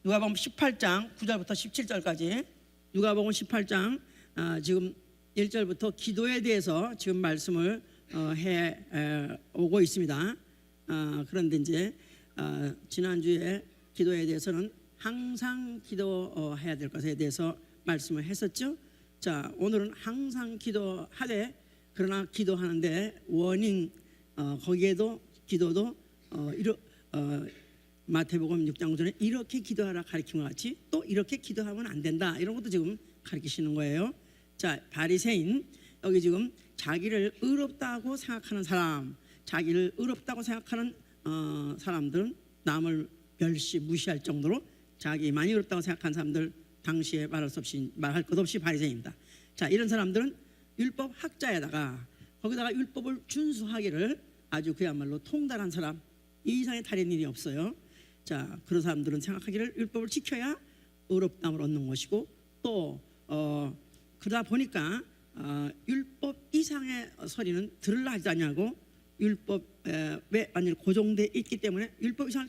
누가복음 18장 9절부터 17절까지 누가복음 18장 지금 1절부터 기도에 대해서 지금 말씀을 해 오고 있습니다. 그런데 이제 지난주에 기도에 대해서는 항상 기도해야 될 것에 대해서 말씀을 했었죠. 자, 오늘은 항상 기도하되 그러나 기도하는데 워닝 거기에도 기도도 마태복음 6장 5절에 이렇게 기도하라 가르친 것 같이 또 이렇게 기도하면 안 된다 이런 것도 지금 가르치시는 거예요. 자, 바리새인 여기 지금 자기를 의롭다고 생각하는 사람, 자기를 의롭다고 생각하는 사람들은 남을 멸시 무시할 정도로 자기 많이 의롭다고 생각하는 사람들 당시에 말할 것 없이 바리새인입니다. 자, 이런 사람들은 율법 학자에다가 거기다가 율법을 준수하기를 아주 그야말로 통달한 사람, 이 이상의 다른 일이 없어요. 자, 그런 사람들은 생각하기를 율법을 지켜야 의롭다함을 얻는 것이고 또 그러다 보니까 율법 이상의 소리는 들으려 하지 않냐고 율법에 완전히 고정돼 있기 때문에 율법 이상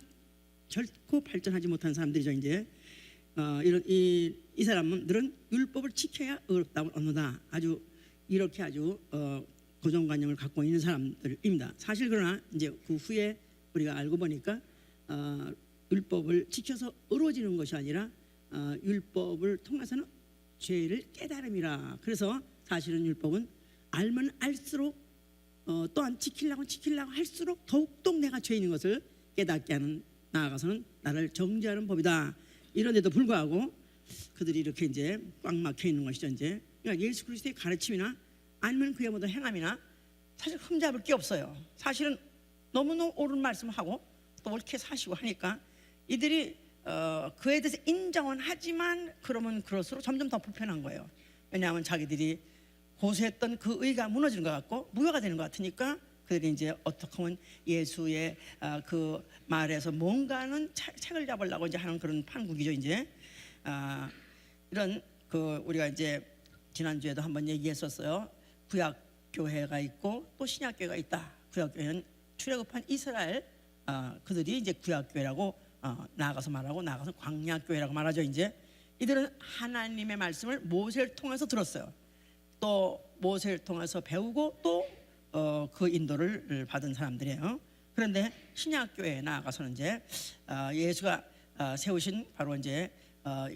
결코 발전하지 못한 사람들이죠. 이제 이런 이 사람들은 율법을 지켜야 의롭다함을 얻는다. 아주 이렇게 아주 고정관념을 갖고 있는 사람들입니다. 사실 그러나 이제 그 후에 우리가 알고 보니까 율법을 지켜서 의로워지는 것이 아니라 율법을 통해서는 죄를 깨달음이라. 그래서 사실은 율법은 알면 알수록 또한 지키려고 할수록 더욱더 내가 죄인인 것을 깨닫게 하는, 나아가서는 나를 정죄하는 법이다. 이런데도 불구하고 그들이 이렇게 이제 꽉 막혀 있는 것이죠. 이제 그러니까 예수 그리스도의 가르침이나 아니면 그의 모든 행함이나 사실 흠잡을 게 없어요. 사실은 너무너무 옳은 말씀하고 또 옳게 사시고 하니까 이들이 그에 대해서 인정은 하지만 그러면 그럴수록 점점 더 불편한 거예요. 왜냐하면 자기들이 고수했던 그 의가 무너지는 것 같고 무효가 되는 것 같으니까 그들이 이제 어떻게 하면 예수의 그 말에서 뭔가는 책을 잡으려고 이제 하는 그런 판국이죠. 이제 이런 그 우리가 이제 지난주에도 한번 얘기했었어요. 구약 교회가 있고 또 신약 교회가 있다. 구약 교회는 출애굽한 이스라엘 그들이 이제 구약 교회라고 나아가서 말하고 나아가서 광야 교회라고 말하죠. 이제 이들은 하나님의 말씀을 모세를 통해서 들었어요. 또 모세를 통해서 배우고 또 그 인도를 받은 사람들이에요. 그런데 신약 교회에 나아가서는 이제 예수가 세우신 바로 이제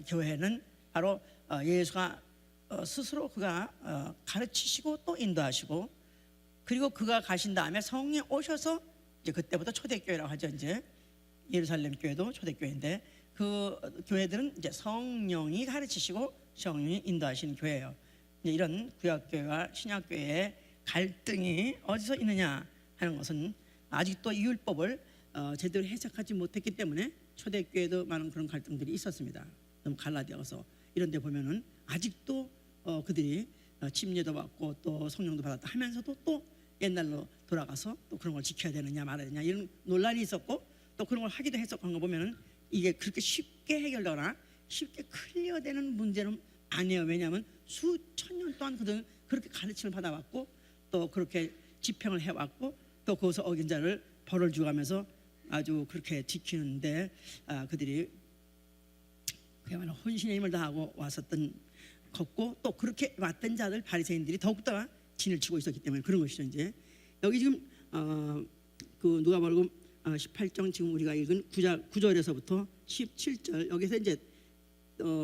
교회는 바로 예수가 스스로 그가 가르치시고 또 인도하시고 그리고 그가 가신 다음에 성령이 오셔서 이제 그때부터 초대교회라고 하죠. 이제 예루살렘 교회도 초대교회인데 그 교회들은 이제 성령이 가르치시고 성령이 인도하시는 교회예요. 이런 구약교회와 신약교회의 갈등이 어디서 있느냐 하는 것은 아직도 이 율법을 제대로 해석하지 못했기 때문에 초대교회도 많은 그런 갈등들이 있었습니다. 너무 갈라디아서 이런 데 보면은 아직도 그들이 침례도 받고 또 성령도 받았다 하면서도 또 옛날로 돌아가서 또 그런 걸 지켜야 되느냐 말아야 되느냐 이런 논란이 있었고 또 그런 걸 하기도 했었던 거 보면은 이게 그렇게 쉽게 해결되거나 쉽게 클리어되는 문제는 아니에요. 왜냐하면 수천 년 동안 그들은 그렇게 가르침을 받아왔고 또 그렇게 집행을 해왔고 또 거기서 어긴 자를 벌을 주가면서 아주 그렇게 지키는데 그들이 그야말로 혼신의 힘을 다하고 왔었던 걷고 또 그렇게 왔던 자들 바리새인들이 더욱더 진을 치고 있었기 때문에 그런 것이죠. 이제 여기 지금 그 누가복음 18장 지금 우리가 읽은 9절에서부터 17절 여기서 이제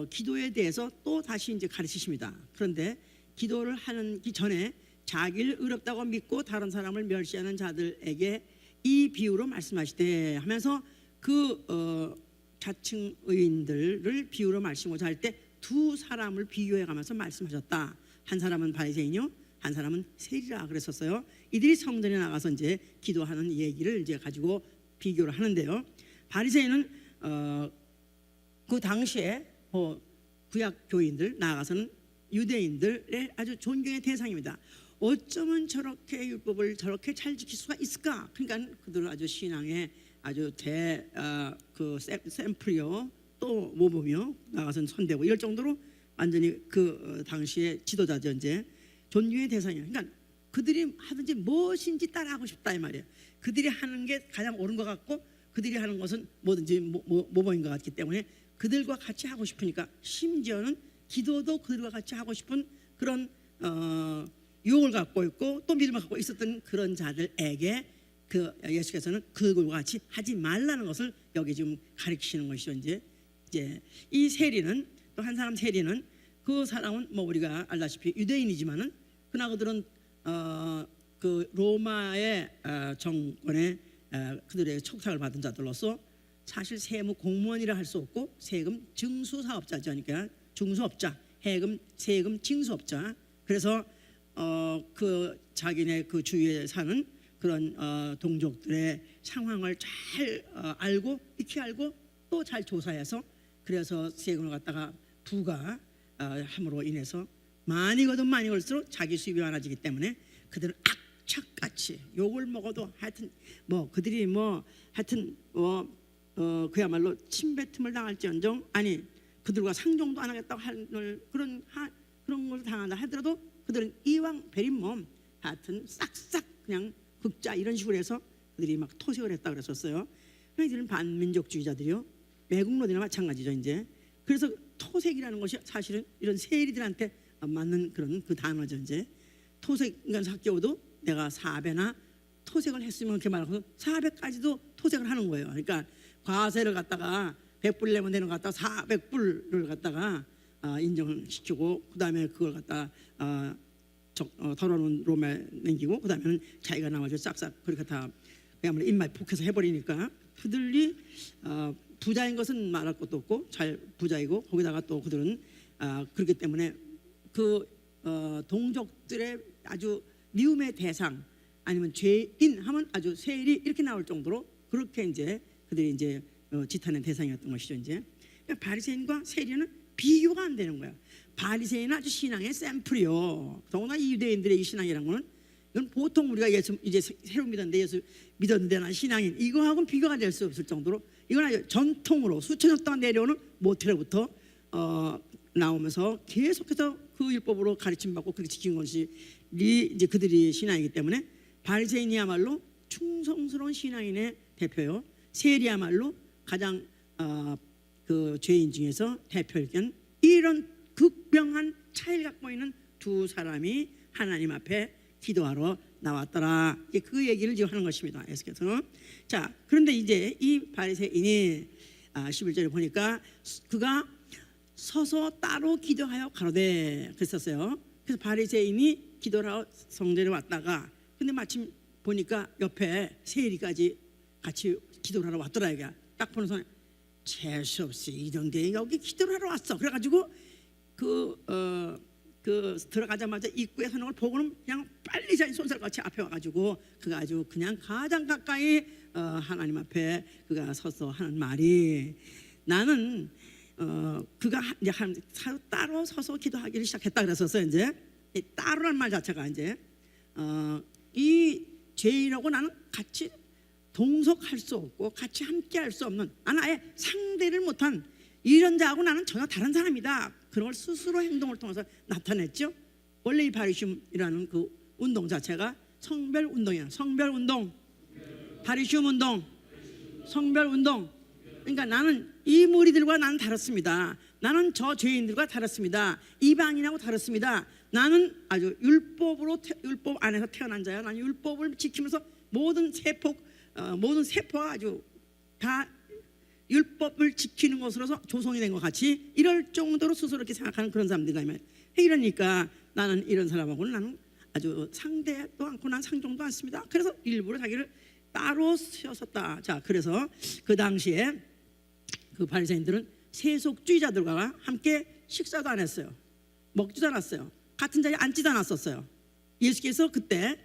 기도에 대해서 또 다시 이제 가르치십니다. 그런데 기도를 하기 전에 자기를 의롭다고 믿고 다른 사람을 멸시하는 자들에게 이 비유로 말씀하시되 하면서 그 자칭 의인들을 비유로 말씀하고자 할 때 두 사람을 비교해 가면서 말씀하셨다. 한 사람은 바리새인이요, 한 사람은 세리라 그랬었어요. 이들이 성전에 나가서 이제 기도하는 얘기를 이제 가지고 비교를 하는데요. 바리새인은 그 당시에 구약 교인들 나아가서는 유대인들의 아주 존경의 대상입니다. 어쩌면 저렇게 율법을 저렇게 잘 지킬 수가 있을까? 그러니까 그들은 아주 신앙의 아주 그 샘플이요. 또 모범이요. 나가서는 손대고 이럴 정도로 완전히 그 당시의 지도자죠. 이제 존경의 대상이에요. 그러니까 그들이 하든지 무엇인지 따라하고 싶다 이 말이에요. 그들이 하는 게 가장 옳은 것 같고 그들이 하는 것은 뭐든지 모범인 것 같기 때문에 그들과 같이 하고 싶으니까 심지어는 기도도 그들과 같이 하고 싶은 그런 유혹을 갖고 있고 또 믿음을 갖고 있었던 그런 자들에게 그 예수께서는 그들과 같이 하지 말라는 것을 여기 지금 가르치시는 것이죠. 이제 이 세리는 또 한 사람 세리는 그 사람은 뭐 우리가 알다시피 유대인이지만은 그러나 그들은 그 로마의 정권에 그들의 촉탁을 받은 자들로서 사실 세무 공무원이라 할 수 없고 세금 징수 사업자죠. 그러니까 중수업자, 세금 징수업자. 그래서 그 자기네 그 주위에 사는 그런 동족들의 상황을 잘 알고 익히 알고 또 잘 조사해서 그래서 세금을 갖다가 부과함으로 인해서 많이 거든 많이 걸수록 자기 수입이 많아지기 때문에 그들은 악착같이 욕을 먹어도 하여튼 뭐 그들이 뭐 하여튼 그야말로 침뱉음을 당할지언정 아니 그들과 상종도 안 하겠다고 하는 그런 걸 당한다 하더라도 그들은 이왕 베린 몸 하여튼 싹싹 그냥 극자 이런 식으로 해서 그들이 막 토색을 했다 그랬었어요. 이들은 반민족주의자들이요. 매국노들이나 마찬가지죠. 이제 그래서 토색이라는 것이 사실은 이런 세리들한테 맞는 그런 그 단어죠. 이제 토색 인간 학교도 내가 4배나 토색을 했으면 그렇게 말하고 4배까지도 토색을 하는 거예요. 그러니까 과세를 갖다가 100불 내면 되는 거 갖다가 400불을 갖다가 인정을 시키고 그다음에 그걸 갖다가 덜어놓은 롬에 남기고 그다음에는 자기가 나머지 싹싹 그렇게 다 그야말로 입맛 폭해서 해버리니까 그들이 부자인 것은 말할 것도 없고 잘 부자이고 거기다가 또 그들은 그렇기 때문에 그 동족들의 아주 미움의 대상 아니면 죄인 하면 아주 세리 이렇게 나올 정도로 그렇게 이제 그들이 이제 지탄의 대상이었던 것이죠. 이제 그러니까 바리새인과 세리는 비교가 안 되는 거야. 바리새인은 아주 신앙의 샘플이요. 더구나 이 유대인들의 이 신앙이라는 거는 이건 보통 우리가 예수 이제 새로 믿었는데 예수 믿었는데 난 신앙인 이거하고는 비교가 될 수 없을 정도로 이건 아주 전통으로 수천 년 동안 내려오는 모태로부터 나오면서 계속해서 그 율법으로 가르침 받고 그렇게 지킨 것이 이제 그들이 신앙이기 때문에 바리새인이야말로 충성스러운 신앙인의 대표요. 세리야말로 가장 그 죄인 중에서 대표이긴 이런 극명한 차이를 갖고 있는 두 사람이 하나님 앞에 기도하러 나왔더라. 그 얘기를 지금 하는 것입니다. 예수께서는. 자, 그런데 이제 이 바리새인이 11절에 보니까 그가 서서 따로 기도하여 가로되 그랬었어요. 그래서 바리새인이 기도를 하러 성전에 왔다가 근데 마침 보니까 옆에 세리까지 같이 기도를 하러 왔더라. 이게 딱 보는 순간 재수 없이 이런 데 여기 기도를 하러 왔어. 그래가지고 그 들어가자마자 입구에 서는 걸 보고는 그냥 빨리 자기 손살같이 앞에 와가지고 그가 아주 그냥 가장 가까이 하나님 앞에 그가 서서 하는 말이 나는 그가 이제 따로 서서 기도하기를 시작했다 그랬었어요. 이제 이 따로란 말 자체가 이제 이 죄인하고 나는 같이 동석할 수 없고 같이 함께할 수 없는 나는 아예 상대를 못한 이런 자하고 나는 전혀 다른 사람이다. 그런 걸 스스로 행동을 통해서 나타냈죠. 원래 이 바리슘이라는 그 운동 자체가 성별 운동이야. 성별 운동, 바리슘 운동, 성별 운동. 그러니까 나는 이 무리들과 나는 다릅니다. 나는 저 죄인들과 다릅니다. 이방인하고 다릅니다. 나는 아주 율법 안에서 태어난 자야. 나는 율법을 지키면서 모든 세포가 아주 다 율법을 지키는 것으로서 조성이 된 것 같이 이럴 정도로 스스로 이렇게 생각하는 그런 사람들이라면 이러니까 나는 이런 사람하고는 나는 아주 상대도 않고 난 상종도 않습니다. 그래서 일부러 자기를 따로 세웠었다. 자, 그래서 그 당시에 그 바리새인들은 세속주의자들과 함께 식사도 안 했어요. 먹지도 않았어요. 같은 자리에 앉지도 않았었어요. 예수께서 그때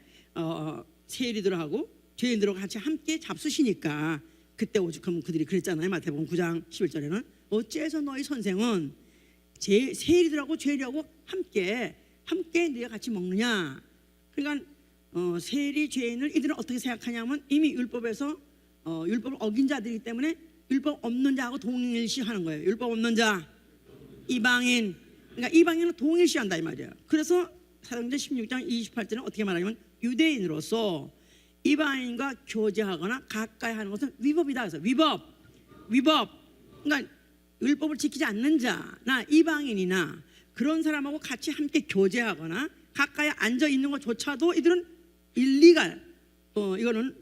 세리들하고 죄인들하고 같이 함께 잡수시니까 그때 오죽하면 그들이 그랬잖아요. 마태복음 9장 11절에는 어째서 너희 선생은 세리들하고 죄리하고 함께 네가 같이 먹느냐. 그러니까 세리 죄인을 이들은 어떻게 생각하냐면 이미 율법에서 율법을 어긴 자들이기 때문에 율법 없는 자하고 동일시하는 거예요. 율법 없는 자, 이방인. 그러니까 이방인은 동일시한다 이 말이에요. 그래서 사도행전 16장 28절은 어떻게 말하냐면 유대인으로서 이방인과 교제하거나 가까이 하는 것은 위법이다. 그래서 위법. 그러니까 율법을 지키지 않는 자나 이방인이나 그런 사람하고 같이 함께 교제하거나 가까이 앉아 있는 것조차도 이들은 일리갈, 이거는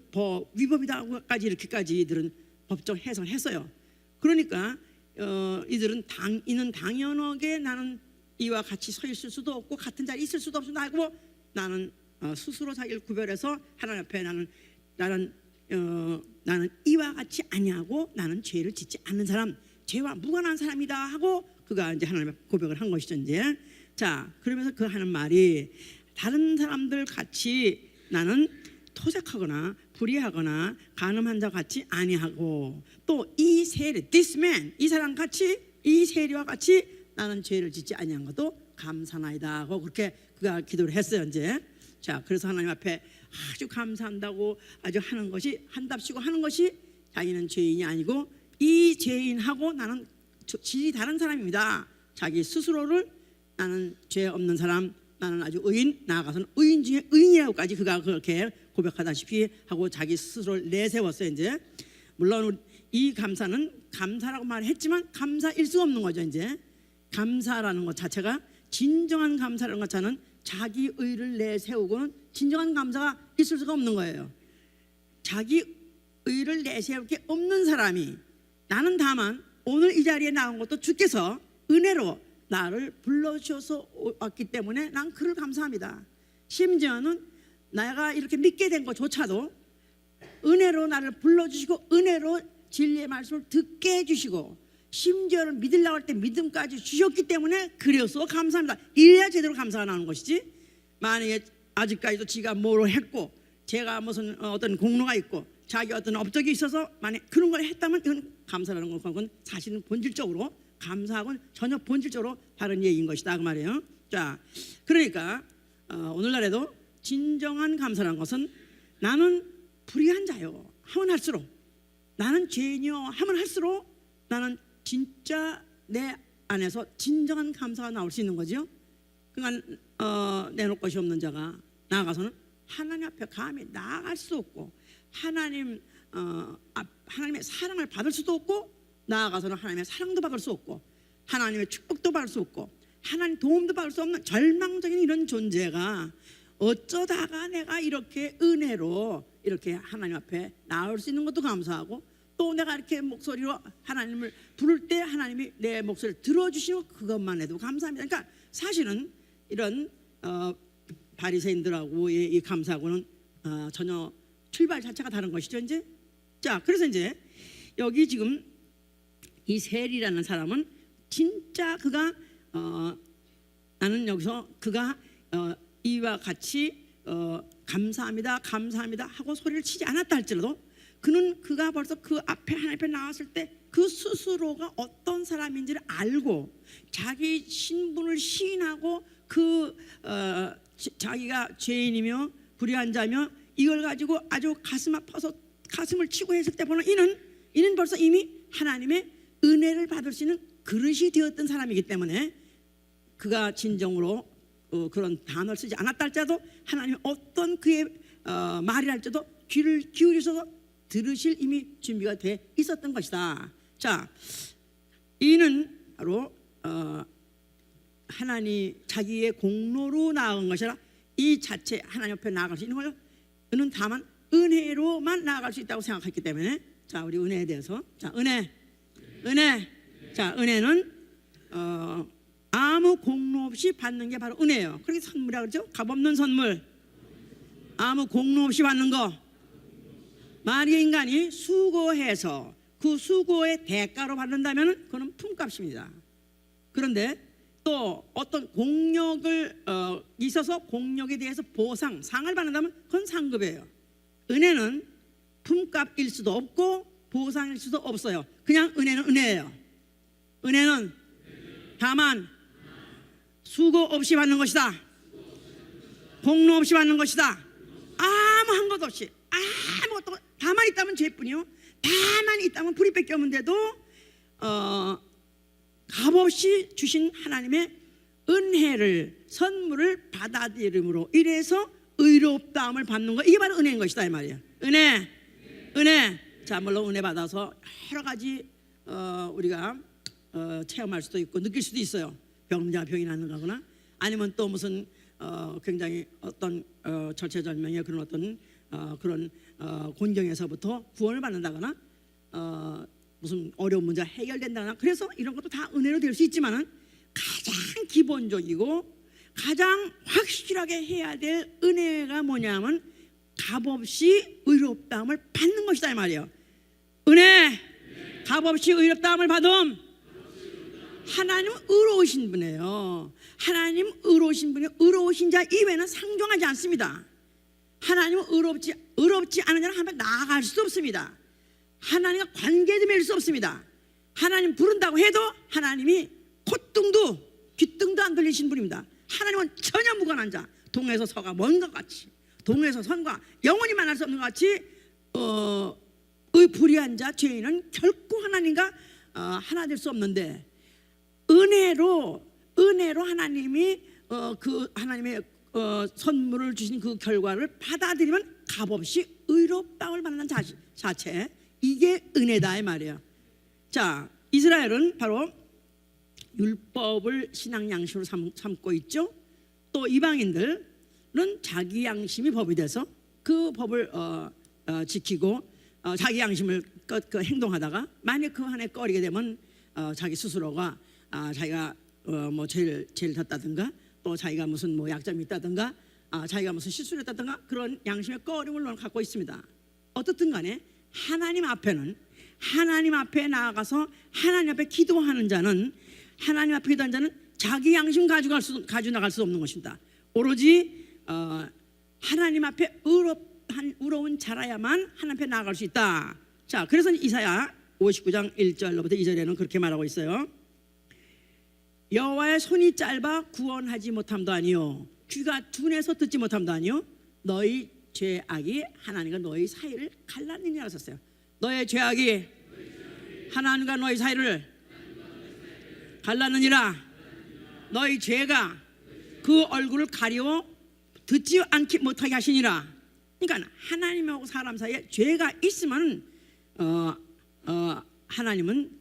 위법이다까지 이렇게까지 이들은 법적 해석을 했어요. 그러니까 이들은 이는 당연하게 나는 이와 같이 서 있을 수도 없고 같은 자리에 있을 수도 없어 하고 나는 스스로 자기를 구별해서 하나님 앞에 나는 이와 같이 아니하고 나는 죄를 짓지 않는 사람, 죄와 무관한 사람이다 하고 그가 이제 하나님 앞에 고백을 한 것이죠. 이제 자 그러면서 그 하는 말이 다른 사람들 같이 나는 토색하거나 불의하거나 간음한 자 같이 아니하고 또 이 세리 this man 이 사람 같이 이 세리와 같이 나는 죄를 짓지 아니한 것도 감사나이다 하고 그렇게 그가 기도를 했어요. 이제 자 그래서 하나님 앞에 아주 감사한다고 아주 하는 것이 한답시고 하는 것이 자기는 죄인이 아니고 이 죄인하고 나는 질이 다른 사람입니다. 자기 스스로를 나는 죄 없는 사람, 나는 아주 의인, 나아가서는 의인 중에 의인이라고까지 그가 그렇게 고백하다시피 하고 자기 스스로를 내세웠어요. 이제 물론 이 감사는 감사라고 말했지만 감사일 수 없는 거죠. 이제 감사라는 것 자체가 진정한 감사라는 것 자체는 자기 의를 내세우고는 진정한 감사가 있을 수가 없는 거예요. 자기 의를 내세울 게 없는 사람이 나는 다만 오늘 이 자리에 나온 것도 주께서 은혜로 나를 불러주셔서 왔기 때문에 난 그를 감사합니다. 심지어는 내가 이렇게 믿게 된 것조차도 은혜로 나를 불러주시고 은혜로 진리의 말씀을 듣게 해주시고 심지어는 믿으려고 할 때 믿음까지 주셨기 때문에 그래서 감사합니다. 이래야 제대로 감사가 나오는 것이지 만약에 아직까지도 지가 뭐로 했고 제가 무슨 어떤 공로가 있고 자기 어떤 업적이 있어서 만약 그런 걸 했다면 이건 감사라는 것은 사실은 본질적으로 감사하고는 전혀 본질적으로 다른 얘기인 것이다 그 말이에요. 자 그러니까 오늘날에도 진정한 감사라는 것은 나는 불의한 자요 하면 할수록 나는 죄인이요 하면 할수록 나는 진짜 내 안에서 진정한 감사가 나올 수 있는 거죠. 그러니까 내놓을 것이 없는 자가 나아가서는 하나님 앞에 감히 나아갈 수 없고 하나님의 사랑을 받을 수도 없고 나아가서는 하나님의 사랑도 받을 수 없고 하나님의 축복도 받을 수 없고 하나님 도움도 받을 수 없는 절망적인 이런 존재가 어쩌다가 내가 이렇게 은혜로 이렇게 하나님 앞에 나올 수 있는 것도 감사하고 또 내가 이렇게 목소리로 하나님을 부를 때 하나님이 내 목소리를 들어주시는 그것만 해도 감사합니다. 그러니까 사실은 이런 바리새인들하고의 이 감사하고는 전혀 출발 자체가 다른 것이죠. 이제 자 그래서 이제 여기 지금 이 셀이라는 사람은 진짜 그가 나는 여기서 그가 이와 같이 감사합니다 감사합니다 하고 소리를 치지 않았다 할지라도 그가 벌써 그 앞에 하나님 앞에 나왔을 때 그 스스로가 어떤 사람인지를 알고 자기 신분을 시인하고 자기가 죄인이며 불의한 자며 이걸 가지고 아주 가슴 아파서 가슴을 치고 했을 때 보는 이는 벌써 이미 하나님의 은혜를 받을 수 있는 그릇이 되었던 사람이기 때문에 그가 진정으로 그런 단어를 쓰지 않았다 할지라도 하나님이 어떤 그의 말이랄지라도 귀를 기울이셔서 들으실 이미 준비가 돼 있었던 것이다. 자, 이는 바로 하나님 자기의 공로로 나아간 것이라 이 자체 하나님 옆에 나아갈 수 있는 거예요. 그는 다만 은혜로만 나아갈 수 있다고 생각했기 때문에 자 우리 은혜에 대해서 자 은혜 자 은혜는 아무 공로 없이 받는 게 바로 은혜예요. 그렇게 선물이라고 그러죠. 값없는 선물 아무 공로 없이 받는 거 만약에 인간이 수고해서 그 수고의 대가로 받는다면 그건 품값입니다. 그런데 또 어떤 공력을 있어서 공력에 대해서 보상, 상을 받는다면 그건 상급이에요. 은혜는 품값일 수도 없고 보상일 수도 없어요. 그냥 은혜는 은혜예요. 은혜는 다만 수고 없이 받는 것이다. 공로 없이 받는 것이다. 아무 한 것 없이 아무것도 다만 있다면 죄뿐이요. 다만 있다면 불의밖에 없는데도 값없이 주신 하나님의 은혜를 선물을 받아들임으로 이래서 의롭다함을 받는 거 이게 바로 은혜인 것이다 이 말이에요. 은혜. 자 물론 은혜 받아서 여러 가지 우리가 체험할 수도 있고 느낄 수도 있어요. 병자 병이 낫는 거거나 아니면 또 무슨 굉장히 어떤 절체절명의 그런 어떤 그런 곤경에서부터 구원을 받는다거나 무슨 어려운 문제 해결된다거나 그래서 이런 것도 다 은혜로 될 수 있지만은 가장 기본적이고 가장 확실하게 해야 될 은혜가 뭐냐면 값없이 의롭다함을 받는 것이다 이 말이에요. 은혜 값없이 의롭다함을 받음. 하나님은 의로우신 분이에요. 하나님 의로우신 분이 의로우신 자 이외에는 상종하지 않습니다. 하나님은 의롭지 않은 자는 하나님 나아갈 수 없습니다. 하나님과 관계도 맺을 수 없습니다. 하나님 부른다고 해도 하나님이 콧등도 귓등도 안 들리신 분입니다. 하나님은 전혀 무관한 자, 동에서 서가 먼 것 같이, 동에서 선과 영원히 만날 수 없는 것 같이 불의한 자, 죄인은 결코 하나님과 하나 될 수 없는데 은혜로 하나님이 그 하나님의 선물을 주신 그 결과를 받아들이면 값없이 의롭다움을 받는 자체, 이게 은혜다 이 말이에요. 자, 이스라엘은 바로 율법을 신앙 양식으로 삼고 있죠. 또 이방인들은 자기 양심이 법이 돼서 그 법을 지키고 자기 양심을 행동하다가 만약 그 안에 꺼리게 되면 자기 스스로가 자기가 뭐 죄를 졌다든가 또 자기가 무슨 뭐 약점이 있다든가 자기가 무슨 실수를 했다든가 그런 양심의 꺼림을 갖고 있습니다. 어떻든 간에 하나님 앞에 나아가서 하나님 앞에 기도하는 자는 자기 양심 가지고 나갈 수 없는 것입니다. 오로지 하나님 앞에 의로운 자라야만 하나님 앞에 나아갈 수 있다. 자, 그래서 이사야 59장 1절로부터 2절에는 그렇게 말하고 있어요. 여호와의 손이 짧아 구원하지 못함도 아니요 귀가 둔해서 듣지 못함도 아니요 너희 죄악이 하나님과 너희 사이를 갈랐느니라 하셨어요. 너의 죄악이 하나님과 너희 사이를 갈랐느니라. 너희 죄가 그 얼굴을 가리워 듣지 않게 못하게 하시니라. 그러니까 하나님하고 사람 사이에 죄가 있으면 하나님은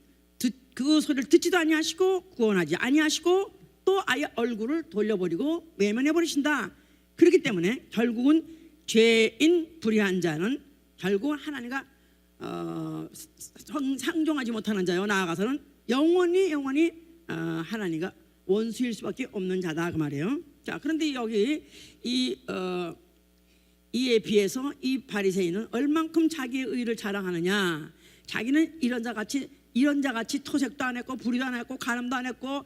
그 소리를 듣지도 아니하시고 구원하지 아니하시고 또 아예 얼굴을 돌려버리고 외면해 버리신다. 그렇기 때문에 결국은 죄인 불의한 자는 결국 하나님과 상종하지 못하는 자요 나아가서는 영원히 하나님과 원수일 수밖에 없는 자다 그 말이에요. 자, 그런데 여기 이에 비해서 이 바리새인은 얼만큼 자기의 의를 자랑하느냐. 자기는 이런 자같이 토색도 안 했고 불의도 안 했고 간음도 안 했고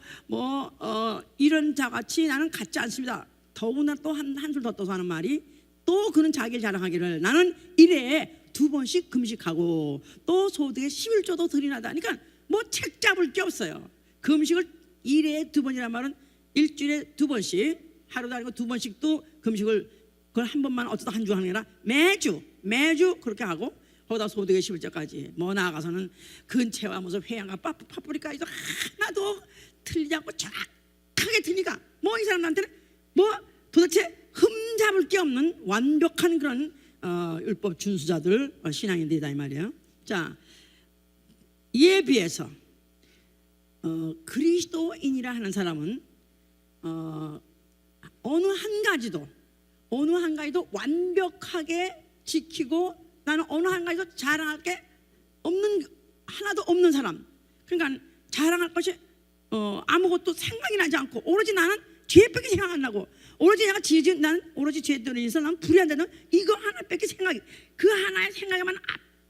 이런 자같이 나는 같지 않습니다. 더구나 또 한술 더 떠서 하는 말이 또 그는 자기를 자랑하기를 나는 일에 2번씩 금식하고 또 소득에 11조도 드리나다. 그러니까 뭐 책 잡을 게 없어요. 금식을 일에 2번이란 말은 일주일에 2번씩 하루도 아니고 2번씩도 금식을 그걸 한 번만 어쩌다 한 주 하는 게 아니라 매주 그렇게 하고 거기다 소득의 11조까지 뭐 나아가서는 근체와 무슨 회양과 파프리카에도 하나도 틀리지 않고 정확하게 틀리니까 뭐 이 사람한테는 뭐 도대체 흠잡을 게 없는 완벽한 그런 율법 준수자들 신앙인들이다 이 말이에요. 자, 이에 비해서 그리스도인이라 하는 사람은 어느 한 가지도 완벽하게 지키고 나는 어느 한 가지도 자랑할 게 하나도 없는 사람. 그러니까 자랑할 것이 아무것도 생각이 나지 않고 오로지 나는 죄밖에 생각 안 나고 오로지 나는 오로지 죄들을 인해서 나는 불의한 자는 이거 하나밖에 생각이 그 하나의 생각에만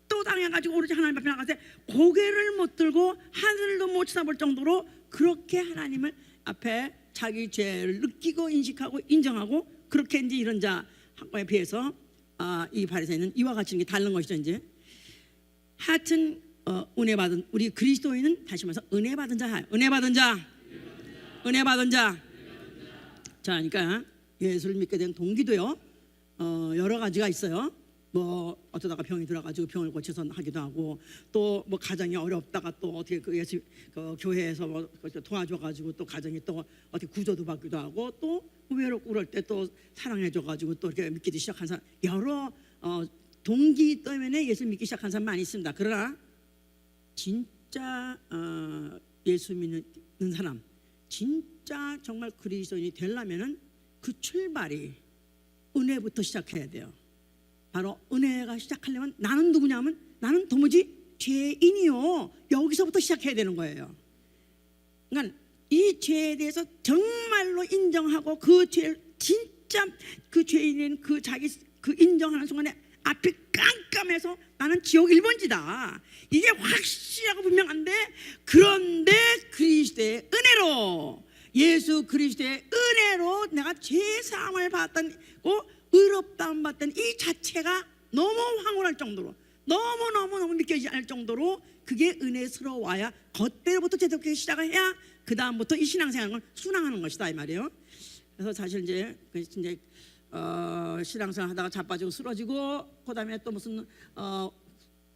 압도당해가지고 오로지 하나님 앞에 나가서 고개를 못 들고 하늘도 못 쳐다볼 정도로 그렇게 하나님을 앞에 자기 죄를 느끼고 인식하고 인정하고 그렇게 이제 이런 자에 비해서 이 바리새인은 이와 같이 게 다른 것이죠. 이제 하여튼 은혜 받은 우리 그리스도인은 다시 말해서 은혜 받은 자. 자, 그러니까 예수를 믿게 된 동기도요 여러 가지가 있어요. 뭐 어쩌다가 병이 들어가지고 병을 고쳐서 하기도 하고 또 뭐 가정이 어렵다가 또 어떻게 그 예수 교회에서 뭐 도와줘가지고 또 가정이 또 어떻게 구조도 받기도 하고 또 외롭고 그럴 때 또 사랑해줘가지고 또 이렇게 믿기도 시작한 사람 여러 동기 때문에 예수 믿기 시작한 사람 많이 있습니다. 그러나 진짜 예수 믿는 사람, 진짜 정말 그리스도인이 되려면은 그 출발이 은혜부터 시작해야 돼요. 바로 은혜가 시작하려면 나는 누구냐면 나는 도무지 죄인이요, 여기서부터 시작해야 되는 거예요. 그러니까 이 죄에 대해서 정말로 인정하고 그 죄를 진짜 그 죄인인 그 자기 그 인정하는 순간에 앞이 깜깜해서 나는 지옥 1번지다, 이게 확실하고 분명한데, 그런데 그리스도의 은혜로, 예수 그리스도의 은혜로 내가 죄사함을 받았고 의롭다함 받던 이 자체가 너무 황홀할 정도로, 너무 믿겨지지 않을 정도로 그게 은혜스러워야 겉대로부터 제대로 시작을 해야 그 다음부터 이 신앙생활을 순항하는 것이다 이 말이에요. 그래서 사실 이제 신앙생활 하다가 자빠지고 쓰러지고 그다음에 또 무슨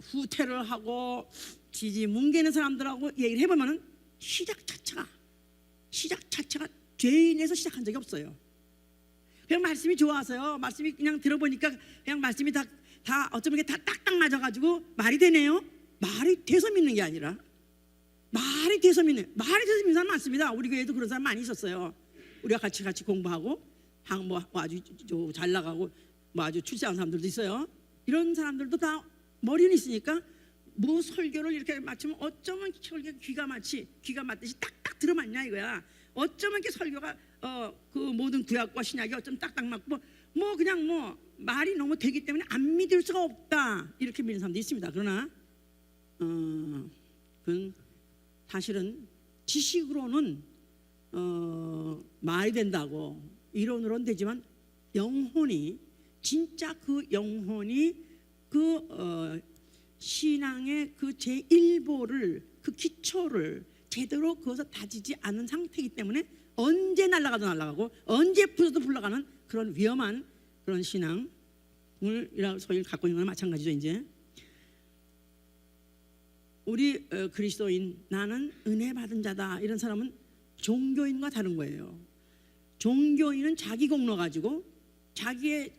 후퇴를 하고 지지 뭉개는 사람들하고 얘기를 해보면은 시작 자체가 죄인에서 시작한 적이 없어요. 그냥 말씀이 좋아서요. 말씀이 그냥 들어보니까 그냥 말씀이 다 어쩌면 다 딱딱 맞아가지고 말이 되네요. 말이 돼서 믿는 게 아니라 말이 돼서 믿는 사람 많습니다. 우리 교회에도 그런 사람 많이 있었어요. 우리가 같이 공부하고 뭐 아주 잘 나가고 뭐 아주 출세한 사람들도 있어요. 이런 사람들도 다 머리는 있으니까 뭐 설교를 이렇게 맞추면 어쩌면 설교 귀가 맞듯이 딱딱 들어맞냐 이거야. 어쩌면 이렇게 설교가 그 모든 구약과 신약이 어쩜 딱딱 맞고 뭐 그냥 뭐 말이 너무 되기 때문에 안 믿을 수가 없다 이렇게 믿는 사람도 있습니다. 그러나 그건 사실은 지식으로는 말이 된다고 이론으로는 되지만 영혼이 진짜 그 영혼이 그 신앙의 그 제1보를 그 기초를 제대로 그것을 다지지 않은 상태이기 때문에 언제 날아가도 날아가고 언제 부서도 불러가는 그런 위험한 그런 신앙을 소위 갖고 있는 건 마찬가지죠. 이제 우리 그리스도인, 나는 은혜 받은 자다 이런 사람은 종교인과 다른 거예요. 종교인은 자기 공로 가지고 자기의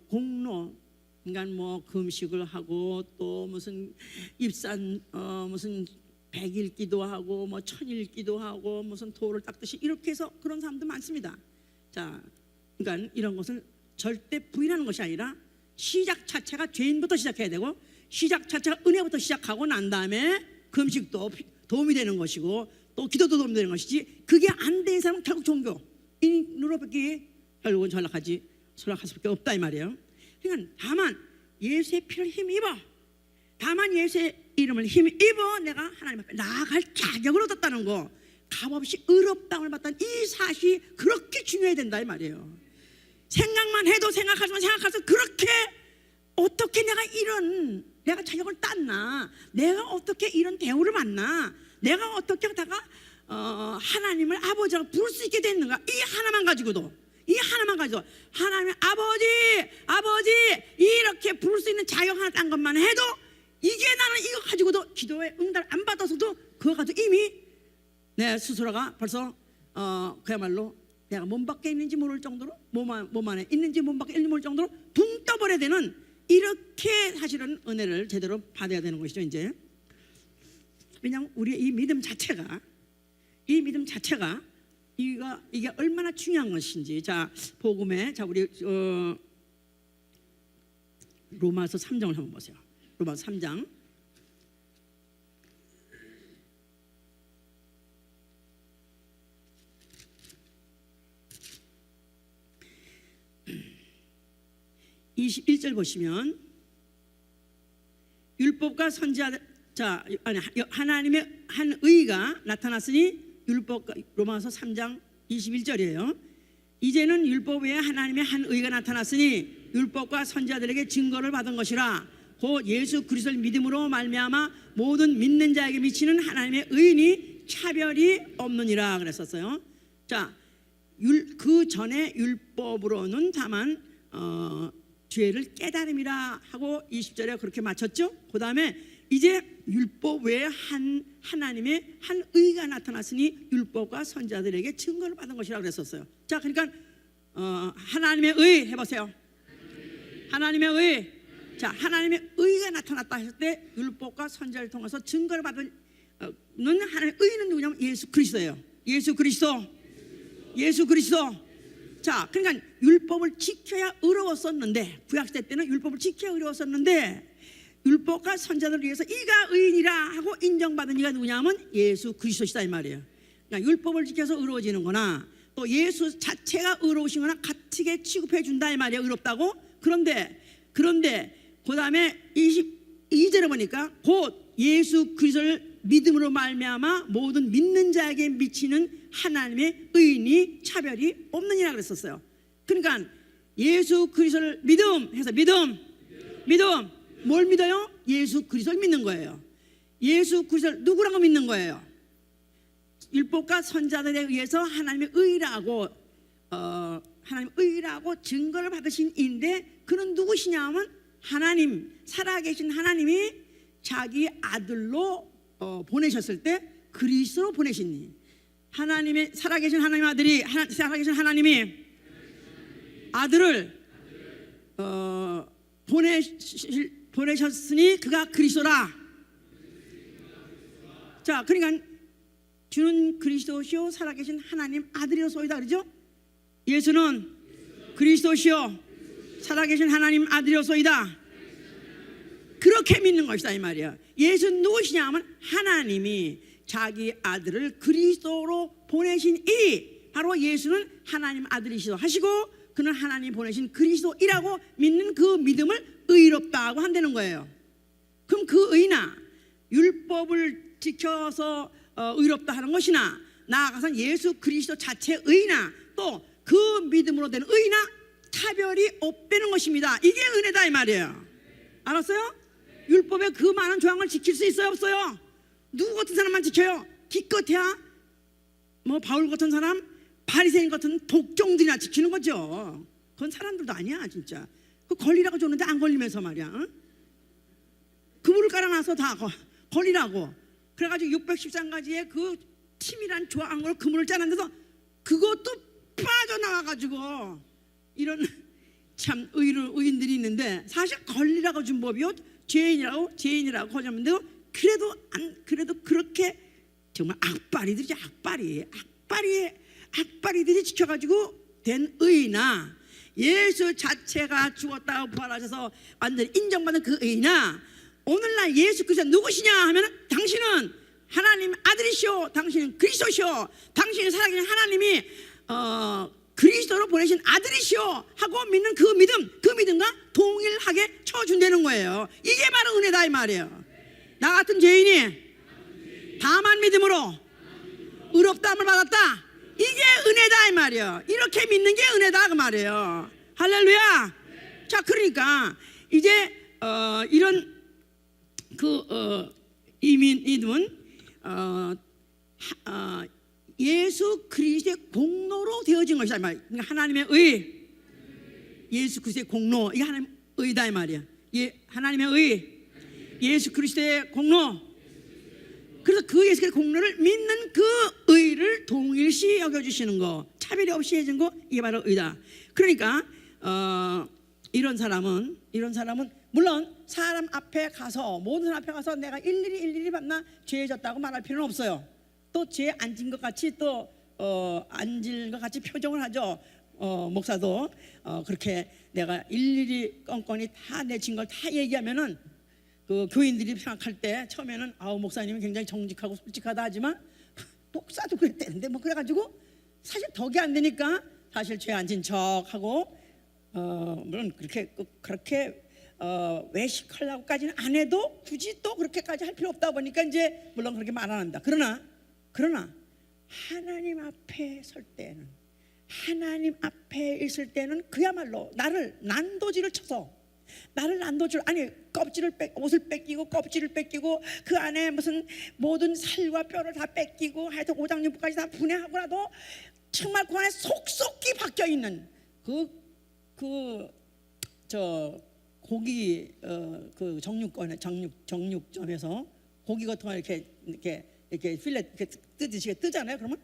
공로, 그러니까 뭐 금식을 하고 또 무슨 입산 무슨 100일 기도하고 뭐 1000일 기도하고 무슨 돌을 닦듯이 이렇게 해서 그런 사람도 많습니다. 자, 그러니까 이런 것을 절대 부인하는 것이 아니라 시작 자체가 죄인부터 시작해야 되고 시작 자체가 은혜부터 시작하고 난 다음에 금식도 도움이 되는 것이고 또 기도도 도움이 되는 것이지, 그게 안 되는 사람은 결국 종교인으로밖에 결국은 전락할 수밖에 없다 이 말이에요. 그러니까 다만 예수의 피를 힘입어, 다만 예수의 이름을 힘입어 내가 하나님 앞에 나아갈 자격을 얻었다는 거, 값없이 의롭다함을 받다는 이 사실이 그렇게 중요해야 된다 이 말이에요. 생각만 해도 생각할수록 그렇게 어떻게 내가 자격을 땄나, 내가 어떻게 이런 대우를 받나, 내가 어떻게 하다가 하나님을 아버지라고 부를 수 있게 됐는가, 이 하나만 가지고 하나님 아버지 이렇게 부를 수 있는 자격 하나 딴 것만 해도, 이게 나는 이거 가지고도 기도에 응답을 안 받아서도 그거 가지고 이미 내 스스로가 벌써 그야말로 내가 몸 밖에 있는지 모를 정도로, 몸 안에 있는지 몸 밖에 있는지 모를 정도로 붕 떠버려야 되는, 이렇게 사실은 은혜를 제대로 받아야 되는 것이죠. 이제 왜냐하면 우리의 이 믿음 자체가 이게 얼마나 중요한 것인지. 자, 복음에 우리 로마서 3장을 한번 보세요. 로마서 3장. (21절) 보시면 율법과 선지자들, 하나님의 한 의가 나타났으니 율법과, 로마서 3장 21절이에요. 이제는 율법 외에 하나님의 한 의가 나타났으니 율법과 선지자들에게 증거를 받은 것이라. 곧 예수 그리스도를 믿음으로 말미암아 모든 믿는 자에게 미치는 하나님의 의인이 차별이 없느니라 그랬었어요. 자, 그 전에 율법으로는 다만 죄를 깨달음이라 하고 20절에 그렇게 맞췄죠. 그 다음에 이제 율법 외에 하나님의 한 의가 나타났으니 율법과 선지자들에게 증거를 받은 것이라고 그랬었어요. 자, 그러니까 하나님의 의 해보세요. 하나님의 의. 자, 하나님의 의가 나타났다 했을 때 율법과 선지자를 통해서 증거를 받은 하나님 의인은 누구냐면 예수 그리스도예요. 예수 그리스도. 자, 그러니까 율법을 지켜야 의로웠었는데, 구약시대 때는 율법을 지켜야 의로웠었는데, 율법과 선자들을 위해서 이가 의인이라 하고 인정받은 이가 누구냐면 예수 그리스도시다 이 말이에요. 그러니까 율법을 지켜서 의로워지는 거나 또 예수 자체가 의로우신 거나 같이 취급해 준다 이 말이에요. 의롭다고. 그런데 그 다음에 22절에 보니까 곧 예수 그리스도를 믿음으로 말미암아 모든 믿는 자에게 미치는 하나님의 의인이 차별이 없느니라 그랬었어요. 그러니까 예수 그리스도를 믿음 해서 믿음 뭘 믿어요? 예수 그리스도를 믿는 거예요. 예수 그리스도를 누구라고 믿는 거예요? 율법과 선자들에 의해서 하나님의 의라고 증거를 받으신 이인데 그는 누구시냐면 하나님, 살아계신 하나님이 자기 아들로 보내셨을 때 그리스도로 보내신 이 하나님의 살아계신 하나님 아들이 살아계신 하나님이 아들을 보내셨으니 그가 그리스도라. 자, 그러니까 주는 그리스도시요 살아계신 하나님 아들이로소이다 그러죠? 예수는 그리스도시요 살아계신 하나님 아들이로소이다. 그렇게 믿는 것이다 이 말이야. 예수는 누구시냐 하면 하나님이 자기 아들을 그리스도로 보내신 이 바로 예수는 하나님 아들이시도 하시고 그는 하나님 보내신 그리스도이라고 믿는 그 믿음을 의롭다고 한다는 거예요. 그럼 그 의나 율법을 지켜서 의롭다 하는 것이나 나아가서 예수 그리스도 자체의 의나 또 그 믿음으로 되는 의나 차별이 없다는 것입니다. 이게 은혜다 이 말이에요. 알았어요? 율법의 그 많은 조항을 지킬 수 있어요 없어요? 누구 같은 사람만 지켜요? 기껏해야 뭐 바울 같은 사람, 바리새인 같은 독종들이나 지키는 거죠. 그건 사람들도 아니야 진짜. 그 걸리라고 줬는데 안 걸리면서 말이야. 응? 그물을 깔아놔서 다 걸리라고. 그래가지고 613가지의 그 팀이란 조항으로 그물을 짜놨는데도 그것도 빠져나와가지고 이런 참 의인들이 있는데 사실 걸리라고 준 법이요 죄인이라고 하자면도 그래도 그렇게 정말 악바리들이지 악바리들이 지켜가지고 된 의나 예수 자체가 죽었다고 부활하셔서 완전히 인정받은 그 의나 오늘날 예수 그리스도 누구시냐 하면 당신은 하나님 아들이시오, 당신은 그리스도시오, 당신이 살아계신 하나님이 그리스도로 보내신 아들이시오 하고 믿는 그 믿음과 동일하게 쳐준다는 거예요. 이게 바로 은혜다 이 말이에요. 나 같은 죄인이 다만 믿음으로 의롭다함을 받았다. 이게 은혜다 이 말이에요. 이렇게 믿는 게 은혜다 그 말이에요. 할렐루야. 자, 그러니까 이제 이런 이민은 예수 그리스도의 공로로 되어진 것이다 이 말이야. 그러니까 하나님의 의, 예수 그리스도의 공로, 이게 하나님의 의다 이 말이야. 하나님의 의, 예수 그리스도의 공로. 그래서 그 예수 그리스도의 공로를 믿는 그 의를 동일시 여겨주시는 거, 차별이 없이 해준 거, 이게 바로 의다. 그러니까 이런 사람은 물론 사람 앞에 가서 모든 사람 앞에 가서 내가 일일이 받나 죄 졌다고 말할 필요는 없어요. 또 죄 안 진 것 같이 또 앉을 것 같이 표정을 하죠. 목사도 그렇게 내가 일일이 껌껌이 다 내 진 걸 다 얘기하면은 그 교인들이 생각할 때 처음에는 목사님이 굉장히 정직하고 솔직하다 하지만 목사도 그랬대는데 뭐 그래가지고 사실 덕이 안 되니까 사실 죄 안 진 척하고 물론 그렇게 외식하려고까지는 안 해도 굳이 또 그렇게까지 할 필요 없다 보니까 이제 물론 그렇게 말 안 한다. 그러나 하나님 앞에 설 때는, 하나님 앞에 있을 때는 그야말로 나를 난도질을 쳐서 옷을 뺏기고 껍질을 뺏기고 그 안에 무슨 모든 살과 뼈를 다 뺏기고 하여튼 오장육부까지 다 분해하고라도 정말 그 안에 속속히 박혀 있는 고기 그 정육점에서 고기 같은 거 이렇게 필렛 이렇게 뜨잖아요. 그러면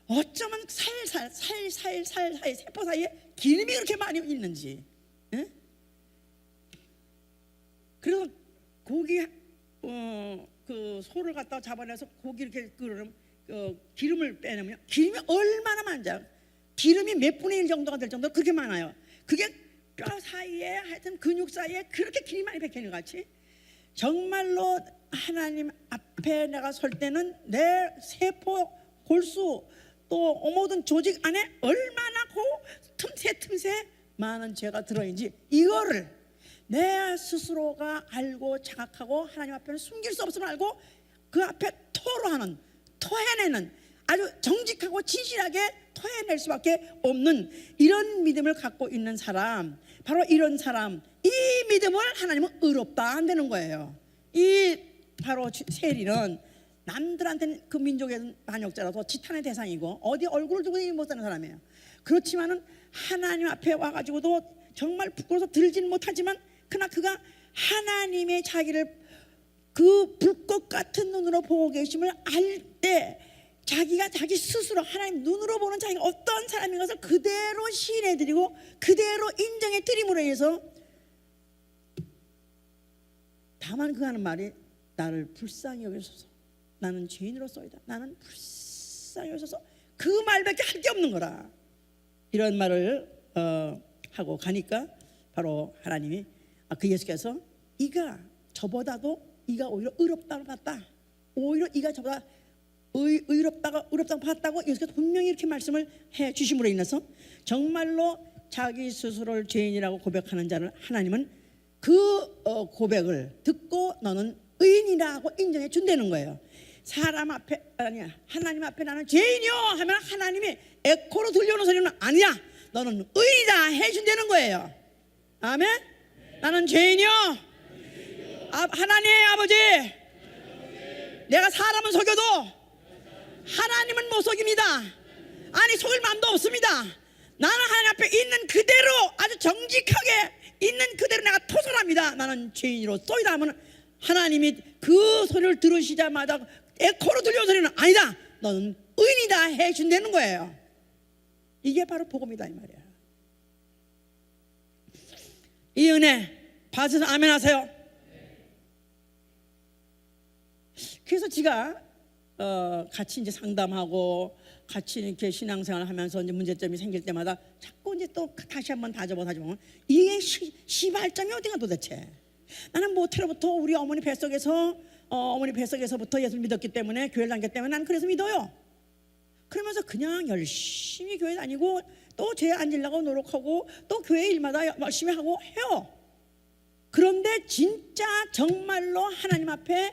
어쩌면 살살 세포 사이에 기름이 그렇게 많이 있는지. 예? 그래서 고기 그 소를 갖다 잡아내서 고기 이렇게 끓으면 기름을 빼내면 기름이 얼마나 많은지 기름이 몇 분의 1 정도가 될 정도로 그렇게 많아요. 그게 뼈 사이에 하여튼 근육 사이에 그렇게 기름이 많이 박혀있는 것 같이 정말로 하나님 앞에 내가 설 때는 내 세포 골수 또 모든 조직 안에 얼마나 틈새 많은 죄가 들어있는지 이거를 내 스스로가 알고 자각하고 하나님 앞에는 숨길 수 없음을 알고 그 앞에 토해내는 아주 정직하고 진실하게 토해낼 수밖에 없는 이런 믿음을 갖고 있는 사람, 바로 이런 사람, 이 믿음을 하나님은 의롭다 한다는 거예요. 이 바로 세리는 남들한테는 그 민족의 반역자라도 지탄의 대상이고 어디 얼굴을 두고 못하는 사람이에요. 그렇지만은 하나님 앞에 와가지고도 정말 부끄러워서 들지는 못하지만 그러나 그가 하나님의 자기를 그 불꽃 같은 눈으로 보고 계심을 알 때 자기가 자기 스스로 하나님 눈으로 보는 자기가 어떤 사람인 것을 그대로 시인해드리고 그대로 인정해드림으로 인해서 다만 그가 하는 말이 나를 불쌍히 여기소서 나는 죄인으로서이다 나는 불쌍히 여기소서 그 말밖에 할 게 없는 거라 이런 말을 하고 가니까 바로 하나님이 그 예수께서 이가 저보다도 이가 오히려 의롭다고 봤다 오히려 이가 저보다 의롭다고 봤다고 예수께서 분명히 이렇게 말씀을 해 주심으로 인해서 정말로 자기 스스로를 죄인이라고 고백하는 자를 하나님은 그 고백을 듣고 너는 의인이라고 인정해 준다는 거예요. 사람 앞에 아니야 하나님 앞에 나는 죄인이요 하면 하나님이 에코로 들려오는 소리는 아니야 너는 의인이다 해준다는 거예요. 아멘. 나는 죄인이요 하나님의 아버지 내가 사람은 속여도 하나님은 못 속입니다. 아니 속일 마음도 없습니다. 나는 하나님 앞에 있는 그대로 아주 정직하게 있는 그대로 내가 토설합니다. 나는 죄인으로 쏘이다 하면 하나님이 그 소리를 들으시자마자 에코로 들려온 소리는 아니다 너는 의인이다 해준다는 거예요. 이게 바로 복음이다 이 말이야. 이 은혜 받으셔서 아멘 하세요. 그래서 제가 같이 이제 상담하고 같이 이렇게 신앙생활을 하면서 이제 문제점이 생길 때마다 자꾸 이제 또 다시 한번 다져보면 이게 시발점이 어디가 도대체? 나는 모태로부터 우리 어머니 뱃속에서부터 예수를 믿었기 때문에 교회를 다녔기 때문에 나는 그래서 믿어요. 그러면서 그냥 열심히 교회 다니고 또 죄 안 지려고 노력하고 또 교회 일마다 열심히 하고 해요. 그런데 진짜 정말로 하나님 앞에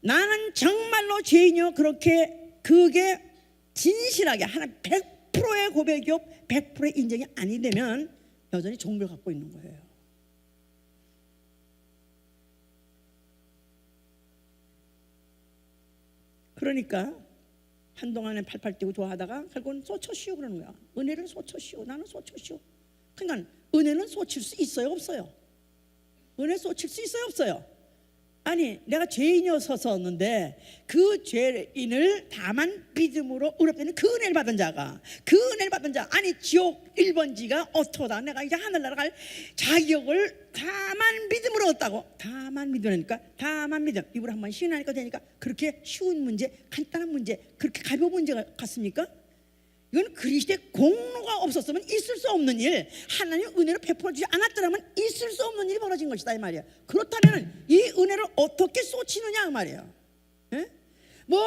나는 정말로 죄인이요 그렇게 그게 진실하게 하나님 100%의 고백이요 100%의 인정이 아니 되면 여전히 종교를 갖고 있는 거예요. 그러니까 한동안에 팔팔 뛰고 좋아하다가 결국은 쏘쳐쉬우 그러는 거야. 은혜를 쏘쳐쉬우 나는 쏘쳐쉬우. 그러니까 은혜는 쏘칠 수 있어요 없어요? 은혜 쏘칠 수 있어요 없어요? 아니 내가 죄인이었었는데 그 죄인을 다만 믿음으로 의롭다는 그 은혜를 받은 자가 그 은혜를 받은 자 아니 지옥 1번지가 어떠다 내가 이제 하늘나라 갈 자격을 다만 믿음으로 얻었다고 다만 믿으니까 다만 믿음 입으로 한번 시인하니까 되니까 그렇게 쉬운 문제 간단한 문제 그렇게 가벼운 문제가 같습니까? 이건 그리스도의 공로가 없었으면 있을 수 없는 일 하나님 은혜를 베풀어 주지 않았더라면 있을 수 없는 일이 벌어진 것이다 이 말이야. 그렇다면 이 은혜를 어떻게 쏟치느냐 그 말이야. 뭐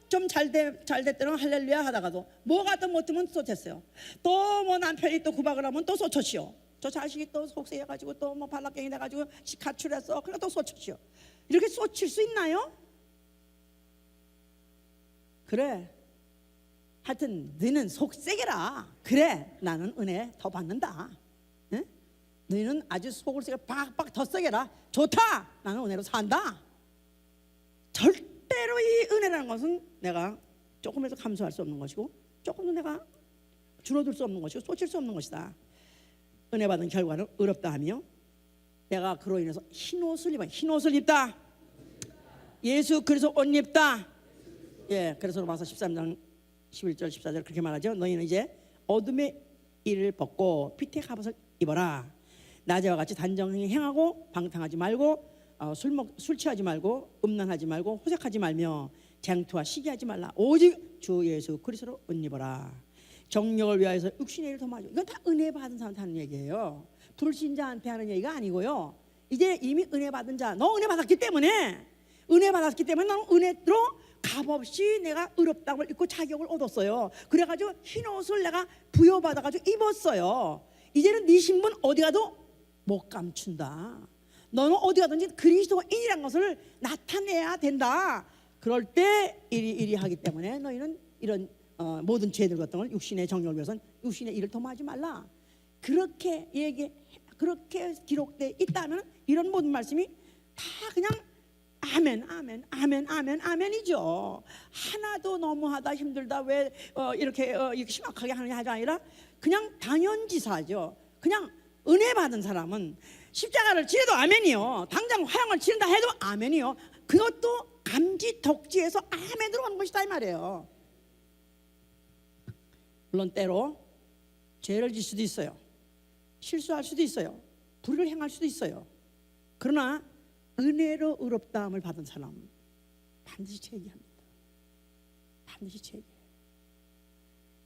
좀 잘 됐더니 할렐루야 하다가도 뭐가 또 못하면 쏟쳤어요. 또 뭐 남편이 또 구박을 하면 또 쏟쳤시오. 저 자식이 또 속세해가지고 또 뭐 발락갱이 돼가지고 가출했어. 그래 또 쏟쳤시오. 이렇게 쏟칠 수 있나요? 그래 하여튼 너는 속세게라. 그래 나는 은혜 더 받는다. 응? 너는 아주 속을 세게 박박 더 세게라. 좋다. 나는 은혜로 산다. 절대로 이 은혜라는 것은 내가 조금에도 감수할 수 없는 것이고 조금도 내가 줄어들 수 없는 것이고 쏟칠 수 없는 것이다. 은혜 받은 결과는 의롭다 하며 내가 그로 인해서 흰옷을 입어 흰옷을 입다. 예수 그리스도 옷 입다. 예, 그래서 로마서 13장 11절 14절 그렇게 말하죠. 너희는 이제 어둠의 일을 벗고 빛의 갑옷을 입어라. 낮에와 같이 단정히 행하고 방탕하지 말고 술 취하지 말고 음란하지 말고 호색하지 말며 쟁투와 시기하지 말라. 오직 주 예수 그리스도로 옷 입어라. 정력을 위하여서 육신의 일을 도마죠. 이건 다 은혜 받은 사람한테 하는 얘기예요. 불신자한테 하는 얘기가 아니고요. 이제 이미 은혜 받은 자, 너 은혜 받았기 때문에 너는 은혜로 값없이 내가 의롭다고 입고 자격을 얻었어요. 그래가지고 흰 옷을 내가 부여받아가지고 입었어요. 이제는 네 신분 어디 가도 못 감춘다. 너는 어디 가든지 그리스도인이란 것을 나타내야 된다. 그럴 때 이리 하기 때문에 너희는 이런 모든 죄들 같은 걸 육신의 정욕을 위해서는 육신의 일을 도모하지 말라. 그렇게 그렇게 기록되어 있다면 이런 모든 말씀이 다 그냥 아멘이죠. 하나도 너무하다 힘들다 왜 이렇게 심각하게 하느냐 하지 아니라 그냥 당연지사죠. 그냥 은혜 받은 사람은 십자가를 지려도 아멘이요. 당장 화형을 치른다 해도 아멘이요. 그것도 감지덕지에서 아멘으로 가는 것이다 이 말이에요. 물론 때로 죄를 질 수도 있어요. 실수할 수도 있어요. 불의를 행할 수도 있어요. 그러나 은혜로 의롭다함을 받은 사람은 반드시 회개합니다. 반드시 회개.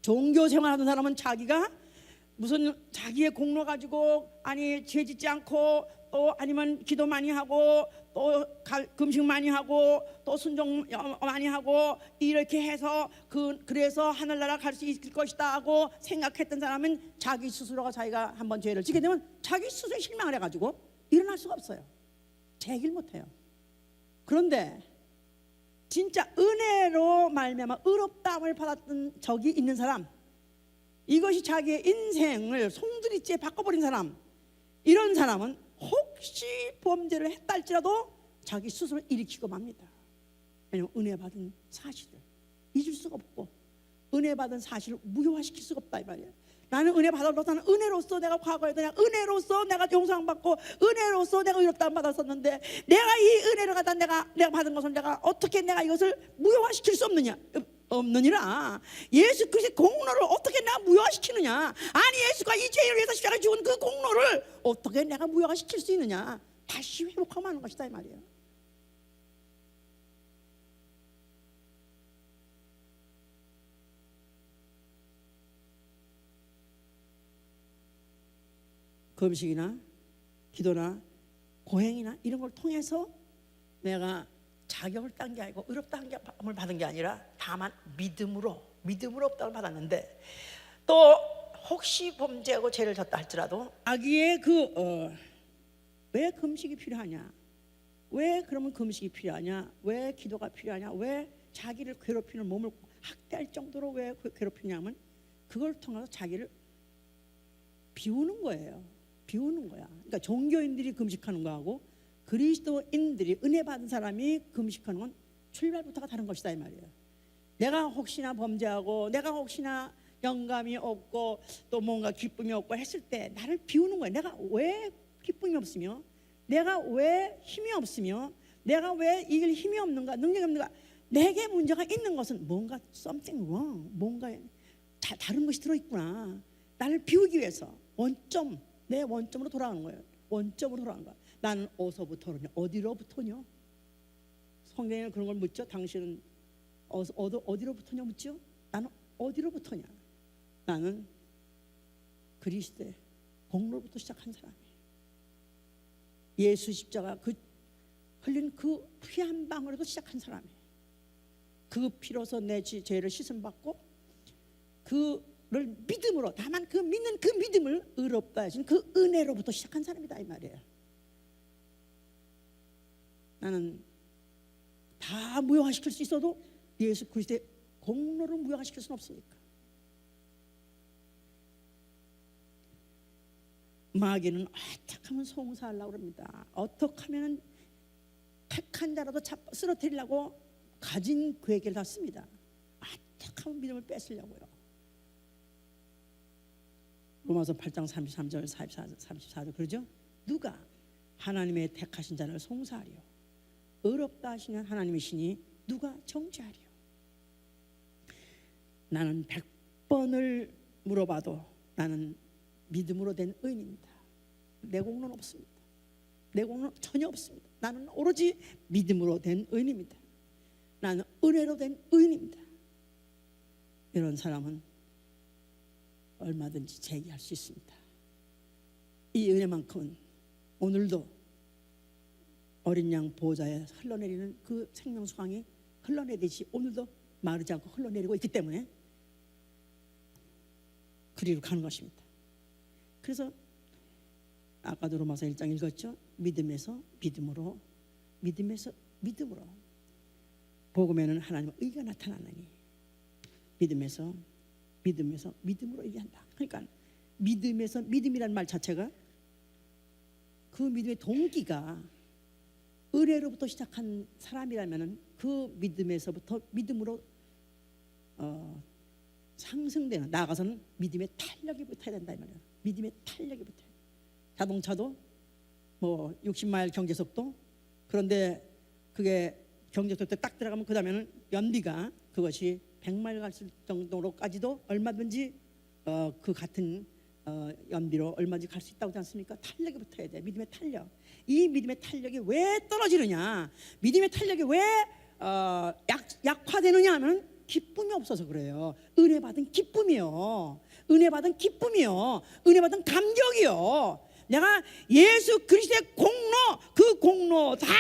종교 생활하는 사람은 자기가 무슨 자기의 공로 가지고 죄 짓지 않고 또 아니면 기도 많이 하고 또 금식 많이 하고 또 순종 많이 하고 이렇게 해서 그래서 하늘나라 갈 수 있을 것이다 하고 생각했던 사람은 자기 스스로가 자기가 한번 죄를 지게 되면 자기 스스로 실망을 해가지고 일어날 수가 없어요. 재길 못해요. 그런데 진짜 은혜로 말미암아 의롭다함을 받았던 적이 있는 사람, 이것이 자기의 인생을 송두리째 바꿔버린 사람, 이런 사람은 혹시 범죄를 했다 할지라도 자기 스스로 일으키고 맙니다. 왜냐하면 은혜 받은 사실을 잊을 수가 없고 은혜 받은 사실을 무효화시킬 수가 없다 이 말이에요. 나는 은혜 받아서 나는 은혜로서 내가 과거에 그냥 은혜로서 내가 용서받고 은혜로서 내가 의롭다함 받았었는데 내가 이 은혜를 갖다 내가 받은 것을 내가 어떻게 내가 이것을 무효화시킬 수 없느니라. 예수 그리스도의 공로를 어떻게 내가 무효화시키느냐. 아니 예수가 이 죄를 위해서 십자가에 죽은 그 공로를 어떻게 내가 무효화시킬 수 있느냐. 다시 회복하면 하는 것이다 이 말이에요. 금식이나 기도나 고행이나 이런 걸 통해서 내가 자격을 딴 게 아니고 의롭다함을 받은 게 아니라 다만 믿음으로 의롭다함을 받았는데 또 혹시 범죄하고 죄를 졌다 할지라도 아기의 왜 금식이 필요하냐, 왜 그러면 금식이 필요하냐, 왜 기도가 필요하냐, 왜 자기를 괴롭히는 몸을 학대할 정도로 왜 괴롭히냐면 그걸 통해서 자기를 비우는 거예요. 비우는 거야. 그러니까 종교인들이 금식하는 거하고 그리스도인들이 은혜 받은 사람이 금식하는 건 출발부터가 다른 것이다 이 말이에요. 내가 혹시나 범죄하고 내가 혹시나 영감이 없고 또 뭔가 기쁨이 없고 했을 때 나를 비우는 거예요. 내가 왜 기쁨이 없으며 내가 왜 힘이 없으며 내가 왜 이길 힘이 없는가, 능력이 없는가, 내게 문제가 있는 것은 뭔가 something wrong, 뭔가 다른 것이 들어있구나. 나를 비우기 위해서 내 원점으로 돌아가는 거예요. 원점으로 돌아가는 거야. 나는 어디서부터냐, 어디로부터냐. 성경에는 그런 걸 묻죠. 당신은 어디로부터냐 묻죠. 나는 어디로부터냐. 나는 그리스도의 공로부터 시작한 사람이에요. 예수 십자가 흘린 그 피 한 방울에도 시작한 사람이에요. 그 피로서 내 죄를 씻음 받고 그를 믿음으로, 다만 그 믿는 그 믿음을 의롭다 하신 그 은혜로부터 시작한 사람이다 이 말이에요. 나는 다 무효화시킬 수 있어도 예수 그리스도의 공로를 무효화시킬 수는 없으니까. 마귀는 어떻게 하면 송사하려고 합니다. 어떻게 하면 택한 자라도 쓰러뜨리려고 가진 계획을 다 씁니다. 어떻게 하면 믿음을 뺏으려고요. 로마서 8장 33절 34절 그러죠. 누가 하나님의 택하신 자를 송사하리요. 의롭다 하시는 하나님이시니 누가 정죄하리요. 나는 100번을 물어봐도 나는 믿음으로 된 의인입니다. 내 공로는 없습니다. 내 공로는 전혀 없습니다. 나는 오로지 믿음으로 된 의인입니다. 나는 은혜로 된 의인입니다. 이런 사람은 얼마든지 제기할 수 있습니다. 이 은혜만큼은 오늘도 어린 양 보호자에 흘러내리는 그 생명수강이 흘러내리듯이 오늘도 마르지 않고 흘러내리고 있기 때문에 그리로 가는 것입니다. 그래서 아까도 로마서 1장 읽었죠. 믿음에서 믿음으로, 믿음에서 믿음으로. 복음에는 하나님의 의가 나타나느니 믿음에서 믿음으로 얘기한다. 그러니까 믿음에서 믿음이라는 말 자체가 그 믿음의 동기가 은혜로부터 시작한 사람이라면 그 믿음에서부터 믿음으로 상승되는, 나아가서는 믿음의 탄력이 붙어야 된다 이 말이에요. 믿음의 탄력이 붙어요. 자동차도 뭐 60마일 경제속도, 그런데 그게 경제속도에 딱 들어가면 그 다음에는 연비가 그것이 100마일 갈 정도로까지도 얼마든지 그 같은 연비로 얼마든지 갈 수 있다고 하지 않습니까? 탄력이 붙어야 돼. 믿음의 탄력. 이 믿음의 탄력이 왜 떨어지느냐, 믿음의 탄력이 왜 약화되느냐 하면 기쁨이 없어서 그래요. 은혜 받은 기쁨이요, 은혜 받은 기쁨이요, 은혜 받은 감격이요. 내가 예수 그리스도의 공로, 그 공로 다만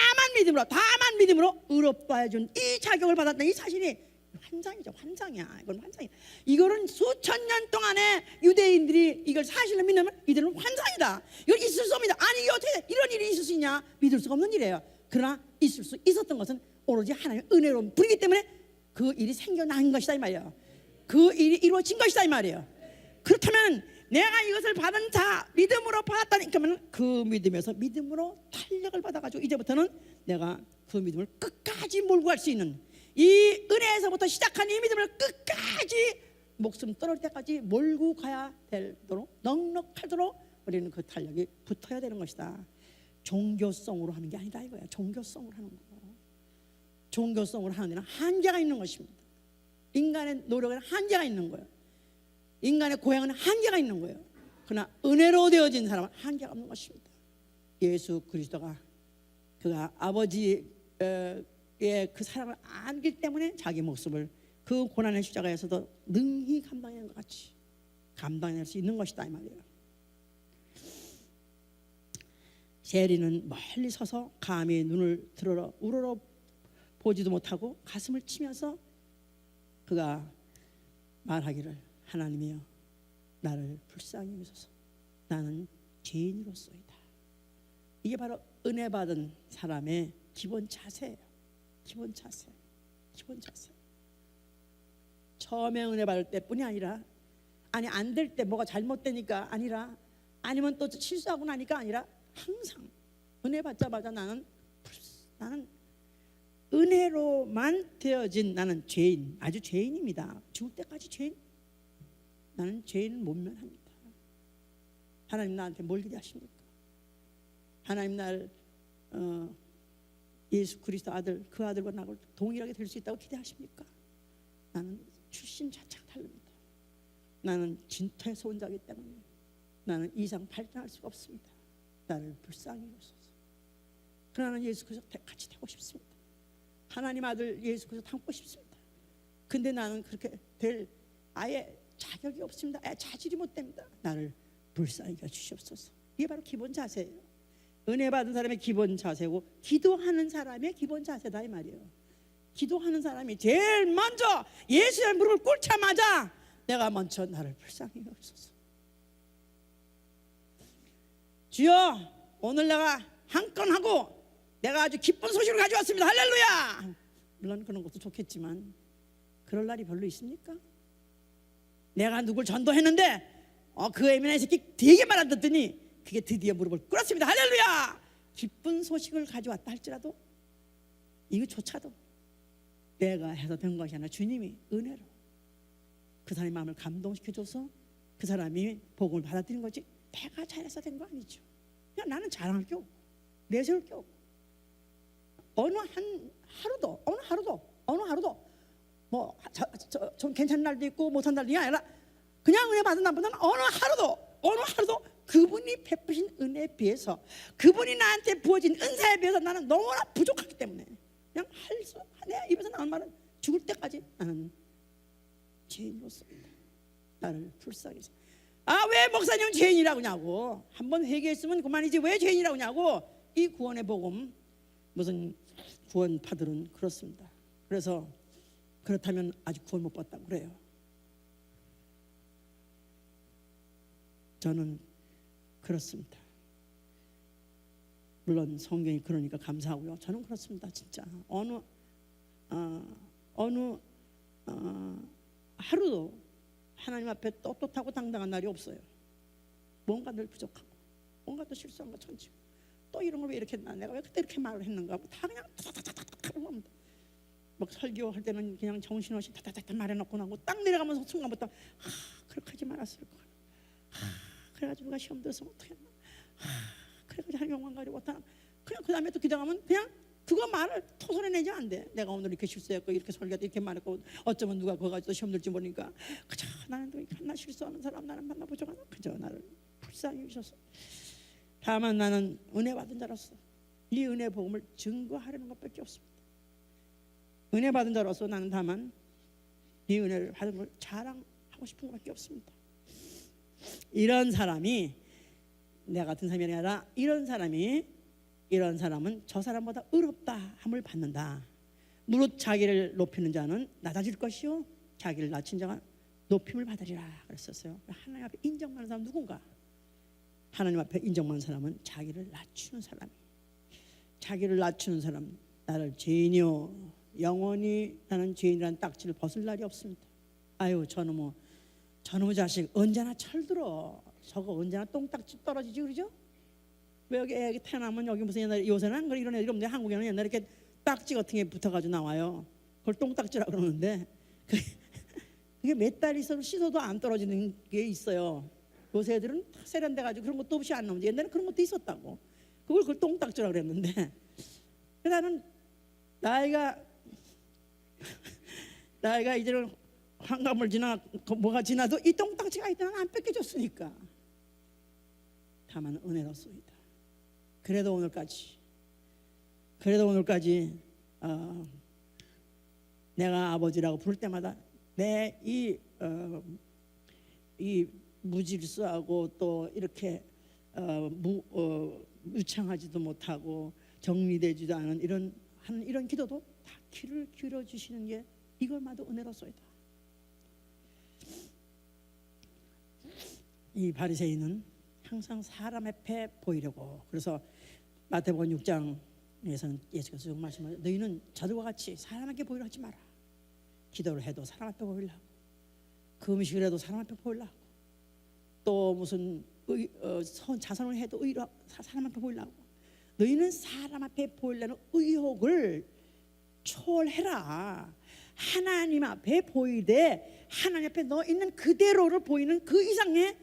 믿음으로 의롭다 해준 이 자격을 받았다. 이 사실이 환장이죠. 환장이야. 이건 환장이야. 이거는 수천 년 동안에 유대인들이 이걸 사실로 믿으면 이들은 환장이다. 이걸 있을 수 없습니다. 아니 이게 어떻게 이런 일이 있을 수 있냐? 믿을 수가 없는 일이에요. 그러나 있을 수 있었던 것은 오로지 하나님의 은혜로운 불이기 때문에 그 일이 생겨난 것이다 이 말이에요. 그 일이 이루어진 것이다 이 말이에요. 그렇다면 내가 이것을 받은 자, 믿음으로 받았다니까 그 믿음에서 믿음으로 탄력을 받아가지고 이제부터는 내가 그 믿음을 끝까지 몰고 갈 수 있는, 이 은혜에서부터 시작한 이 믿음을 끝까지 목숨 떨어질 때까지 몰고 가야 되도록 넉넉하도록 우리는 그 탄력이 붙어야 되는 것이다. 종교성으로 하는 게 아니다 이거야. 종교성으로 하는 거. 종교성으로 하는 데는 한계가 있는 것입니다. 인간의 노력에는 한계가 있는 거예요. 인간의 고향은 한계가 있는 거예요. 그러나 은혜로 되어진 사람은 한계가 없는 것입니다. 예수 그리스도가 그가 아버지의 그 사랑을 안기 때문에 자기 목숨을 그 고난의 십자가에서도 능히 감당하는 것 같이 감당할 수 있는 것이다 이 말이에요. 세리는 멀리 서서 감히 눈을 들어 우러러 보지도 못하고 가슴을 치면서 그가 말하기를, 하나님이여 나를 불쌍히 여기소서. 나는 죄인으로소이다. 이게 바로 은혜 받은 사람의 기본 자세예요. 기본 자세. 처음에 은혜 받을 때뿐이 아니라, 아니 안 될 때 뭐가 잘못되니까 아니라, 아니면 또 실수하고 나니까 아니라, 항상 은혜 받자마자 나는 은혜로만 되어진 나는 죄인, 아주 죄인입니다. 죽을 때까지 죄인. 나는 죄인을 못 면합니다. 하나님 나한테 뭘 기대하십니까? 하나님 날 예수 그리스도 아들, 그 아들과 나를 동일하게 될 수 있다고 기대하십니까? 나는 출신 자체가 다릅니다. 나는 진토에서 온 자이기 때문에 나는 이상 발전할 수가 없습니다. 나를 불쌍히 여기소서. 그러나 예수 그리스도 같이 되고 싶습니다. 하나님 아들 예수 그리스도 닮고 싶습니다. 근데 나는 그렇게 될 아예 자격이 없습니다. 아예 자질이 못 됩니다. 나를 불쌍히 여겨 주시옵소서. 이게 바로 기본 자세예요. 은혜 받은 사람의 기본 자세고 기도하는 사람의 기본 자세다 이 말이에요. 기도하는 사람이 제일 먼저 예수의 무릎을 꿇자마자 내가 먼저 나를 불쌍히 여기소서. 주여, 오늘 내가 한 건 하고 내가 아주 기쁜 소식을 가져왔습니다. 할렐루야. 물론 그런 것도 좋겠지만 그럴 날이 별로 있습니까? 내가 누굴 전도했는데 그 애매한 새끼 되게 말 안 듣더니 그게 드디어 무릎을 꿇었습니다. 할렐루야. 기쁜 소식을 가져왔다 할지라도 이거조차도 내가 해서 된 것이 아니라 주님이 은혜로 그 사람의 마음을 감동시켜줘서 그 사람이 복음을 받아들인 거지, 내가 잘해서 된 거 아니죠. 그냥 나는 자랑할 게 없고 내세울 게 없고 어느 하루도 뭐 좀 괜찮은 날도 있고 못한 날도 아니라 그냥 은혜 받은 날보다는 어느 하루도 그 그분이 베푸신 은혜에 비해서, 그분이 나한테 부어진 은사에 비해서 나는 너무나 부족하기 때문에 그냥 내 입에서 나온 말은 죽을 때까지 나는 죄인으로서 나를 불쌍히 해서, 왜 목사님은 죄인이라고 하냐고, 한번 회개했으면 그만이지 왜 죄인이라고 하냐고. 이 구원의 복음, 무슨 구원파들은 그렇습니다. 그래서 그렇다면 아직 구원 못 받다고 그래요. 저는 그렇습니다. 물론 성경이 그러니까 감사하고요. 저는 그렇습니다. 진짜 어느 하루도 하나님 앞에 떳떳하고 당당한 날이 없어요. 뭔가 늘 부족하고, 뭔가 또 실수한 거 천지고, 또 이런 걸 왜 이렇게 했나, 내가 왜 그때 이렇게 말을 했는가 하고 다 그냥 타타타타타 합니다. 막 설교할 때는 그냥 정신없이 타타타타 말해놓고 나고 딱 내려가면서 순간부터 그렇게 하지 말았을 거야. 그래가지고 내가 시험 들었으면 어떡했나, 그래가지고 하나님 영광 가지고 못하나. 그냥 그 다음에 또 기도하면 그냥 그거 말을 토설해내지 안 돼. 내가 오늘 이렇게 실수했고 이렇게 설교했고 이렇게 말했고 어쩌면 누가 그거 가지고 시험 들지 모르니까 그저 나는 나 실수하는 사람, 나는 만나 부족하나, 그저 나를 불쌍히 여기셔서. 다만 나는 은혜 받은 자로서 이 은혜 복음을 증거하려는 것밖에 없습니다. 은혜 받은 자로서 나는 다만 이 은혜를 받은 걸 자랑하고 싶은 것밖에 없습니다. 이런 사람이, 내 같은 사람이 아니라 이런 사람은 저 사람보다 의롭다 함을 받는다. 무릇 자기를 높이는 자는 낮아질 것이요 자기를 낮춘 자가 높임을 받으리라 그랬었어요. 하나님 앞에 인정받는 사람 누군가? 하나님 앞에 인정받는 사람은 자기를 낮추는 사람이. 자기를 낮추는 사람, 나를 죄인이요 영원히 나는 죄인이라는 딱지를 벗을 날이 없습니다. 아유 저놈의 자식 언제나 철들어. 저거 언제나 똥딱지 떨어지지 그러죠? 왜 여기 태어나면 여기 무슨 옛날에 요새는 이런 애들이 없는데 한국에는 옛날에 이렇게 딱지 같은 게 붙어가지고 나와요. 그걸 똥딱지라고 그러는데 그게 몇 달 있어도 씻어도 안 떨어지는 게 있어요. 요새 애들은 세련돼가지고 그런 것도 없이 안 나오는데 옛날에 그런 것도 있었다고. 그걸 똥딱지라고 그랬는데 나는 나이가 이제는 환갑을 뭐가 지나도 이 똥딱지가 있다는 안 뺏겨졌으니까. 다만 은혜로소이다. 그래도 오늘까지 내가 아버지라고 부를 때마다 내 이 무질서하고 또 이렇게 유창하지도 못하고 정리되지도 않은 이런 기도도 다 귀를 기울여 주시는 게 이걸마도 은혜로소이다. 이 바리새인은 항상 사람 앞에 보이려고. 그래서 마태복음 6장에서는 예수께서 말씀하셨죠. 너희는 저들과 같이 사람에게 보이려 하지 마라. 기도를 해도 사람 앞에 보이려고, 금식을 해도 사람 앞에 보이려고, 또 무슨 자선을 해도 사람 앞에 보이려고. 너희는 사람 앞에 보이려는 의욕을 초월해라. 하나님 앞에 보이되 하나님 앞에 너 있는 그대로를 보이는 그 이상의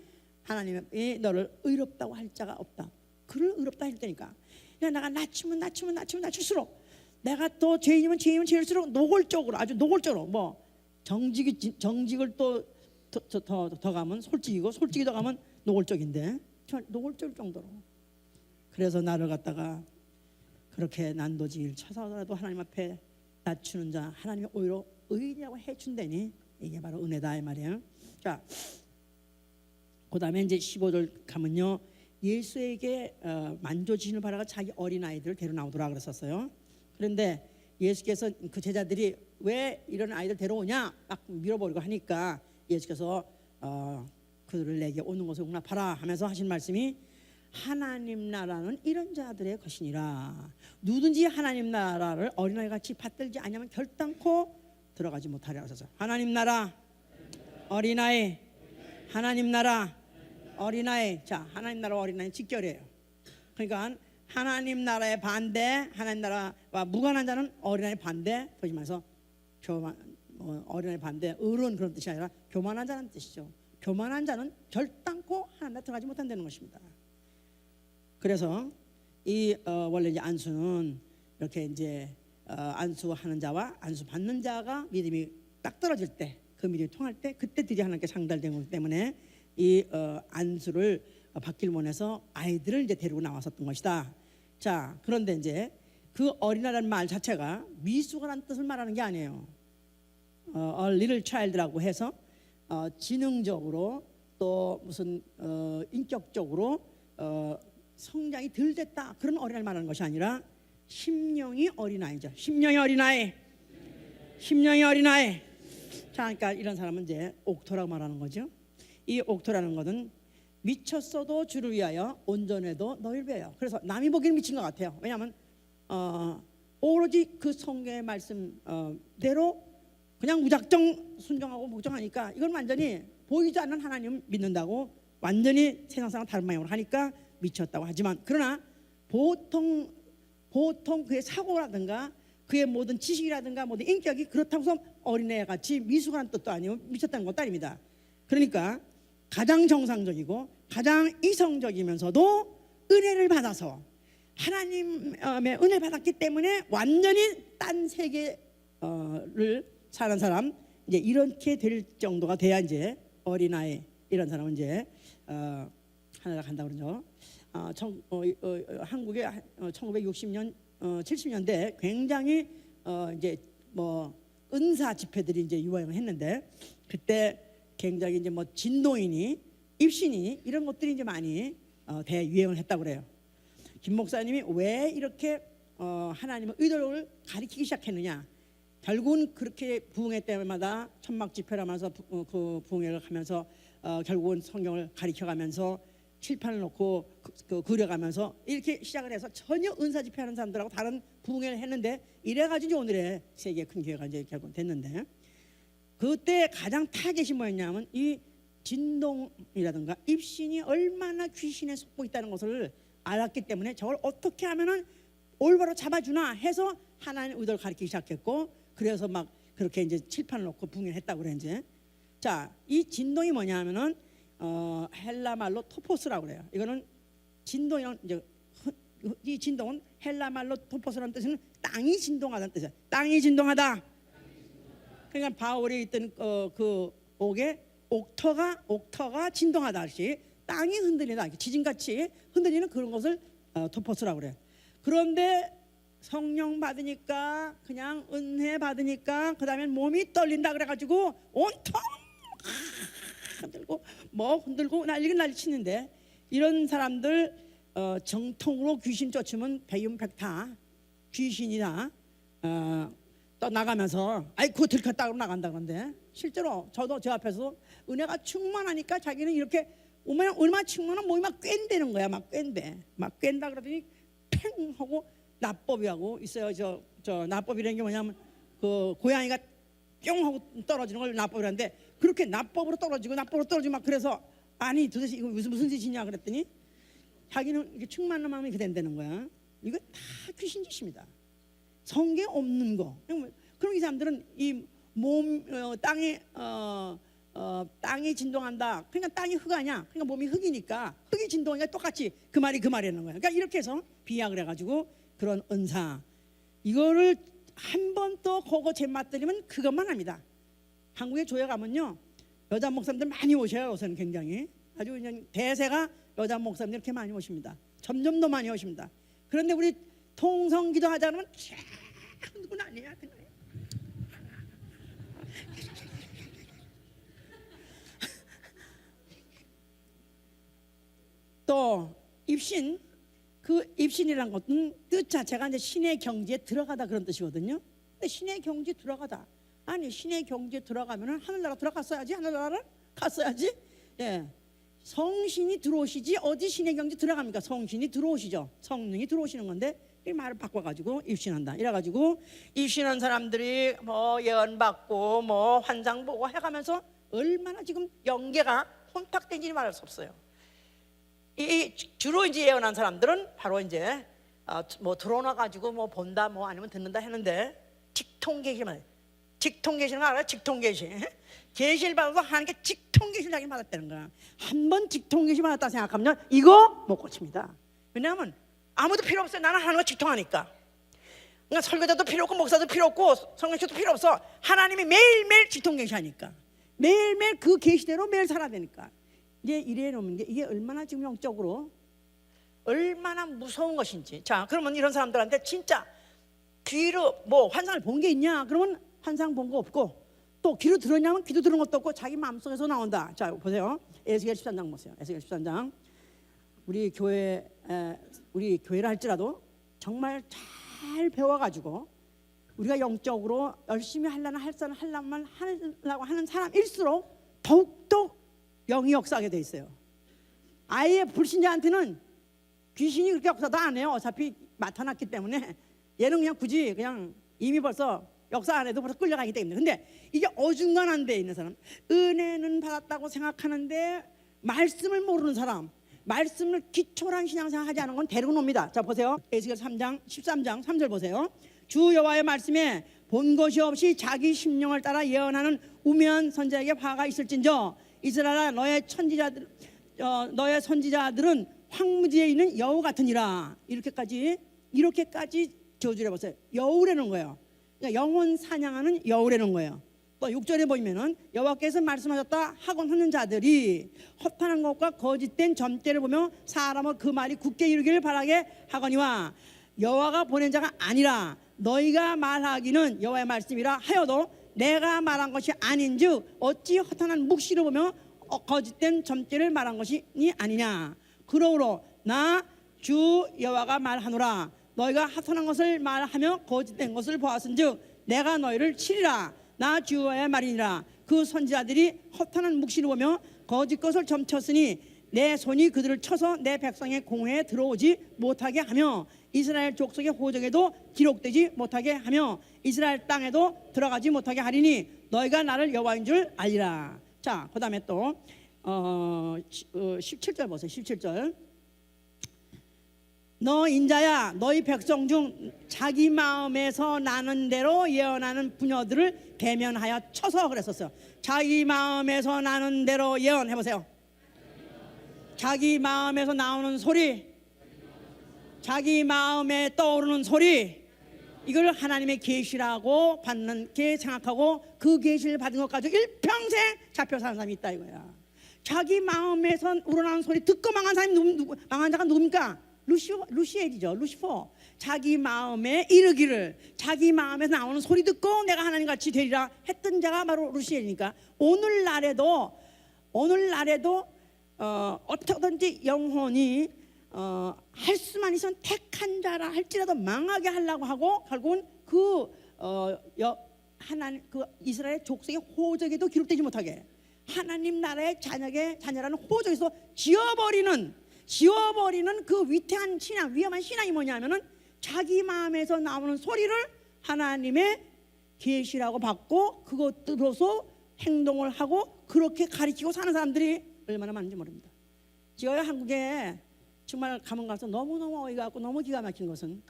하나님이 너를 의롭다고 할 자가 없다. 그를 의롭다 할 때니까. 그러니까 내가 낮출수록, 내가 또 죄인이면 죄인일수록 노골적으로, 아주 노골적으로, 뭐 정직을 또 더 가면 솔직이고, 솔직이 더 가면 노골적인데, 노골적일 정도로. 그래서 나를 갖다가 그렇게 난도질 쳐서라도 하나님 앞에 낮추는 자, 하나님이 오히려 의인이라고 해준다니, 이게 바로 은혜다 이 말이에요. 자, 그 다음에 이제 15절 가면요, 예수에게 만져주심을 바라가 자기 어린아이들을 데려 나오더라 그랬었어요. 그런데 예수께서 그 제자들이 왜 이런 아이들 데려오냐 막 밀어버리고 하니까 예수께서 그들을 내게 오는 것을 용납하라 하면서 하신 말씀이, 하나님 나라는 이런 자들의 것이니라. 누구든지 하나님 나라를 어린아이 같이 받들지 않으면 결단코 들어가지 못하리라 하셔서, 하나님 나라 어린아이, 하나님 나라 어린아이. 자, 하나님 나라 어린아이 직결이에요. 그러니까 하나님 나라의 반대, 하나님 나라와 무관한 자는 어린아이 반대. 그러지 말서 어린아이 반대, 어른 그런 뜻이 아니라 교만한 자는 뜻이죠. 교만한 자는 결단코 하나님 나라 들어가지 못한다는 것입니다. 그래서 이 원래 이제 안수는 이렇게 이제 안수하는 자와 안수 받는 자가 믿음이 딱 떨어질 때, 그 믿음이 통할 때, 그때 드디어 하나님께 상달된 거기 때문에 이 안수를 박길몬에서 아이들을 이제 데리고 나왔었던 것이다. 자, 그런데 이제 그 어린아이라는 말 자체가 미숙아라는 뜻을 말하는 게 아니에요. A little child라고 해서 지능적으로 또 무슨 인격적으로 성장이 덜 됐다 그런 어린아이를 말하는 것이 아니라 심령이 어린아이죠. 심령이 어린아이. 심령이 어린아이. 자, 그러니까 이런 사람은 이제 옥토라고 말하는 거죠. 이 옥토라는 것은 미쳤어도 주를 위하여 온전해도 너희를 위하여. 그래서 남이 보기에는 미친 것 같아요. 왜냐하면 오로지 그 성경의 말씀대로 그냥 무작정 순종하고 복종하니까 이건 완전히 보이지 않는 하나님을 믿는다고 완전히 세상 사람 다른 방향으로 하니까 미쳤다고 하지만, 그러나 보통 그의 사고라든가 그의 모든 지식이라든가 모든 인격이 그렇다고 해서 어린애같이 미숙한 뜻도 아니고 미쳤다는 것도 아닙니다. 그러니까 가장 정상적이고 가장 이성적이면서도 은혜를 받아서 하나님의 은혜를 받았기 때문에 완전히 딴 세계를 사는 사람, 이제 이렇게 될 정도가 돼야 이제 어린아이, 이런 사람은 이제 하늘나라 간다고 그러죠. 한국의 1960년 70년대 굉장히 이제 뭐 은사 집회들이 이제 유행을 했는데, 그때 굉장히 이제 뭐 진도인이 입신이 이런 것들이 이제 많이 대유행을 했다고 그래요. 김 목사님이 왜 이렇게 하나님의 의도를 가리키기 시작했느냐? 결국은 그렇게 부흥회 때마다 천막 집회를 하면서 그 부흥회를 하면서 결국은 성경을 가리켜가면서 칠판을 놓고 그려가면서 이렇게 시작을 해서 전혀 은사 집회하는 사람들하고 다른 부흥회를 했는데, 이래가지고 오늘의 세계 큰 교회가 이제 결국 됐는데, 그때 가장 타겟이 뭐였냐면 이 진동이라든가 입신이 얼마나 귀신에 속고 있다는 것을 알았기 때문에 저걸 어떻게 하면은 올바로 잡아주나 해서 하나님의 의도를 가리키기 시작했고, 그래서 막 그렇게 이제 칠판을 놓고 부흥회를 했다고 그래 이제. 자, 이 진동이 뭐냐 하면은 헬라 말로 토포스라고 그래요. 이거는 진동이는 이제 이 진동은 헬라 말로 토포스라는 뜻은 땅이 진동하다는 뜻이에요. 땅이 진동하다. 그러니까 바울이 있던 그 옥에 옥터가 진동하다 하듯이 땅이 흔들리다, 지진같이 흔들리는 그런 것을 토포스라고 그래요. 그런데 성령 받으니까, 그냥 은혜 받으니까 그 다음에 몸이 떨린다 그래가지고 온통 흔들고 뭐 흔들고 난리 치는데, 이런 사람들 정통으로 귀신 쫓으면 백윤백타 귀신이다 또 나가면서 아이 그거 들켰다고 나간다. 그런데 실제로 저도 제 앞에서 은혜가 충만하니까 자기는 이렇게 얼마나 충만한 몸이 막 꿰대는 거야. 막 꿰다 그러더니 팽 하고 납법이라고 있어요. 저 납법이라는 게 뭐냐면 그 고양이가 뿅 하고 떨어지는 걸 납법이라는데, 그렇게 납법으로 떨어지고 막, 그래서 아니 도대체 이거 무슨 짓이냐 그랬더니 자기는 이게 충만한 마음이 이렇게 된다는 거야. 이거 다 귀신 짓입니다. 성경에 없는 거. 그럼 이 사람들은 이 몸 땅이 진동한다. 그러니까 땅이 흙 아니야. 그러니까 몸이 흙이니까 흙이 진동하니까 똑같이 그 말이라는 거야. 그러니까 이렇게 해서 비약을 해가지고 그런 은사, 이거를 한 번 또 그거 제맛들이면 그것만 합니다. 한국에 교회 가면요 여자 목사님들 많이 오셔요. 요새는 굉장히 아주 그냥 대세가 여자 목사님들 이렇게 많이 오십니다. 점점 더 많이 오십니다. 그런데 우리 통성기도 하자면 누군 아니야. 또 입신, 그 입신이란 것은 뜻 자체가 이제 신의 경지에 들어가다 그런 뜻이거든요. 근데 신의 경지에 들어가다, 아니 신의 경지에 들어가면은 하늘나라 들어갔어야지, 하늘나라를 갔어야지. 예, 성신이 들어오시지 어디 신의 경지 들어갑니까? 성신이 들어오시죠. 성령이 들어오시는 건데 이 말을 바꿔가지고 입신한다. 이래가지고 입신한 사람들이 뭐 예언 받고 뭐 환상 보고 해가면서 얼마나 지금 영계가 혼탁된지 말할 수 없어요. 이 주로 이제 예언한 사람들은 바로 이제 뭐 들어나 가지고 뭐 본다 뭐 아니면 듣는다 했는데, 직통계시만, 직통계시는 거 알아요? 직통계시. 계시를 받아서 하나님께 직통계시를 자기 받았다는 거야. 한번 직통계시 받았다 생각하면 이거 못 고칩니다. 왜냐하면 아무도 필요 없어요. 나는 하나님과 직통하니까. 그러니까 설교자도 필요 없고 목사도 필요 없고 성령님도 필요 없어. 하나님이 매일매일 직통계시하니까, 매일매일 그 계시대로 매일 살아야 되니까. 이제 이래 놓는 게 이게 얼마나 지금 영적으로 얼마나 무서운 것인지. 자, 그러면 이런 사람들한테 진짜 귀로 뭐 환상을 본 게 있냐? 그러면 환상 본 거 없고, 또 귀로 들었냐면 귀도 들은 것도 없고 자기 마음속에서 나온다. 자, 보세요. 에스겔 13장 보세요. 에스겔 13장. 우리 교회를 할지라도 정말 잘 배워가지고 우리가 영적으로 열심히 하려고 하는 사람일수록 더욱더 영이 역사하게 돼 있어요. 아예 불신자한테는 귀신이 그렇게 역사도 안 해요. 어차피 나타났기 때문에 얘는 그냥 굳이 그냥 이미 벌써 역사 안 해도 벌써 끌려가기 때문에. 근데 이게 어중간한 데 있는 사람, 은혜는 받았다고 생각하는데 말씀을 모르는 사람, 말씀을 기초란 신앙생활 하지 않은 건 데리고 놉니다. 자, 보세요. 에스겔 3장 13장 3절 보세요. 주 여호와의 말씀에 본 것이 없이 자기 심령을 따라 예언하는 우매한 선지자에게 화가 있을진저 이스라엘아 너의 선지자들은 황무지에 있는 여우 같으니라. 이렇게까지 저주를 해보세요. 여우라는 거예요. 그러니까 영혼 사냥하는 여우라는 거예요. 또 6절에 보면은 여호와께서 말씀하셨다 하곤 하는 자들이 허탄한 것과 거짓된 점괘를 보며 사람은 그 말이 굳게 이루기를 바라게 하거니와 여호와가 보낸 자가 아니라 너희가 말하기는 여호와의 말씀이라 하여도 내가 말한 것이 아닌즉 어찌 허탄한 묵시를 보며 거짓된 점괘를 말한 것이 아니냐. 그러므로 나 주 여호와가 말하노라 너희가 허탄한 것을 말하며 거짓된 것을 보았은즉 내가 너희를 치리라. 나 주 여호와의 말이니라. 그 선지자들이 허탄한 묵시를 보며 거짓 것을 점쳤으니 내 손이 그들을 쳐서 내 백성의 공회에 들어오지 못하게 하며 이스라엘 족속의 호적에도 기록되지 못하게 하며 이스라엘 땅에도 들어가지 못하게 하리니 너희가 나를 여호와인 줄 알리라. 자, 그 다음에 또 17절 보세요. 17절. 너 인자야 너희 백성 중 자기 마음에서 나는 대로 예언하는 부녀들을 대면하여 쳐서 그랬었어요. 자기 마음에서 나는 대로 예언해보세요. 자기 마음에서 나오는 소리, 자기 마음에 떠오르는 소리, 이걸 하나님의 계시라고 생각하고 그 계시를 받은 것 가지고 일평생 잡혀 사는 사람이 있다 이거야. 자기 마음에서 우러나오는 소리 듣고 망한 사람이 망한 자가 누굽니까? 루시엘이죠. 루시퍼. 자기 마음에 이르기를, 자기 마음에서 나오는 소리 듣고 내가 하나님 같이 되리라 했던 자가 바로 루시엘이니까 오늘날에도 어떻게든지 영혼이 할 수만 있으면 택한 자라 할지라도 망하게 하려고 하고 결국은 하나님 그 이스라엘 족속의 호적에도 기록되지 못하게 하나님 나라의 자녀라는 호적에서 지워버리는 그 위태한 신앙, 위험한 신앙이 뭐냐면은 자기 마음에서 나오는 소리를 하나님의 계시라고 받고 그것들로서 행동을 하고 그렇게 가르치고 사는 사람들이 얼마나 많은지 모릅니다. 제가 한국에 정말 가면 가서 너무너무 어이가 없고 너무 기가 막힌 것은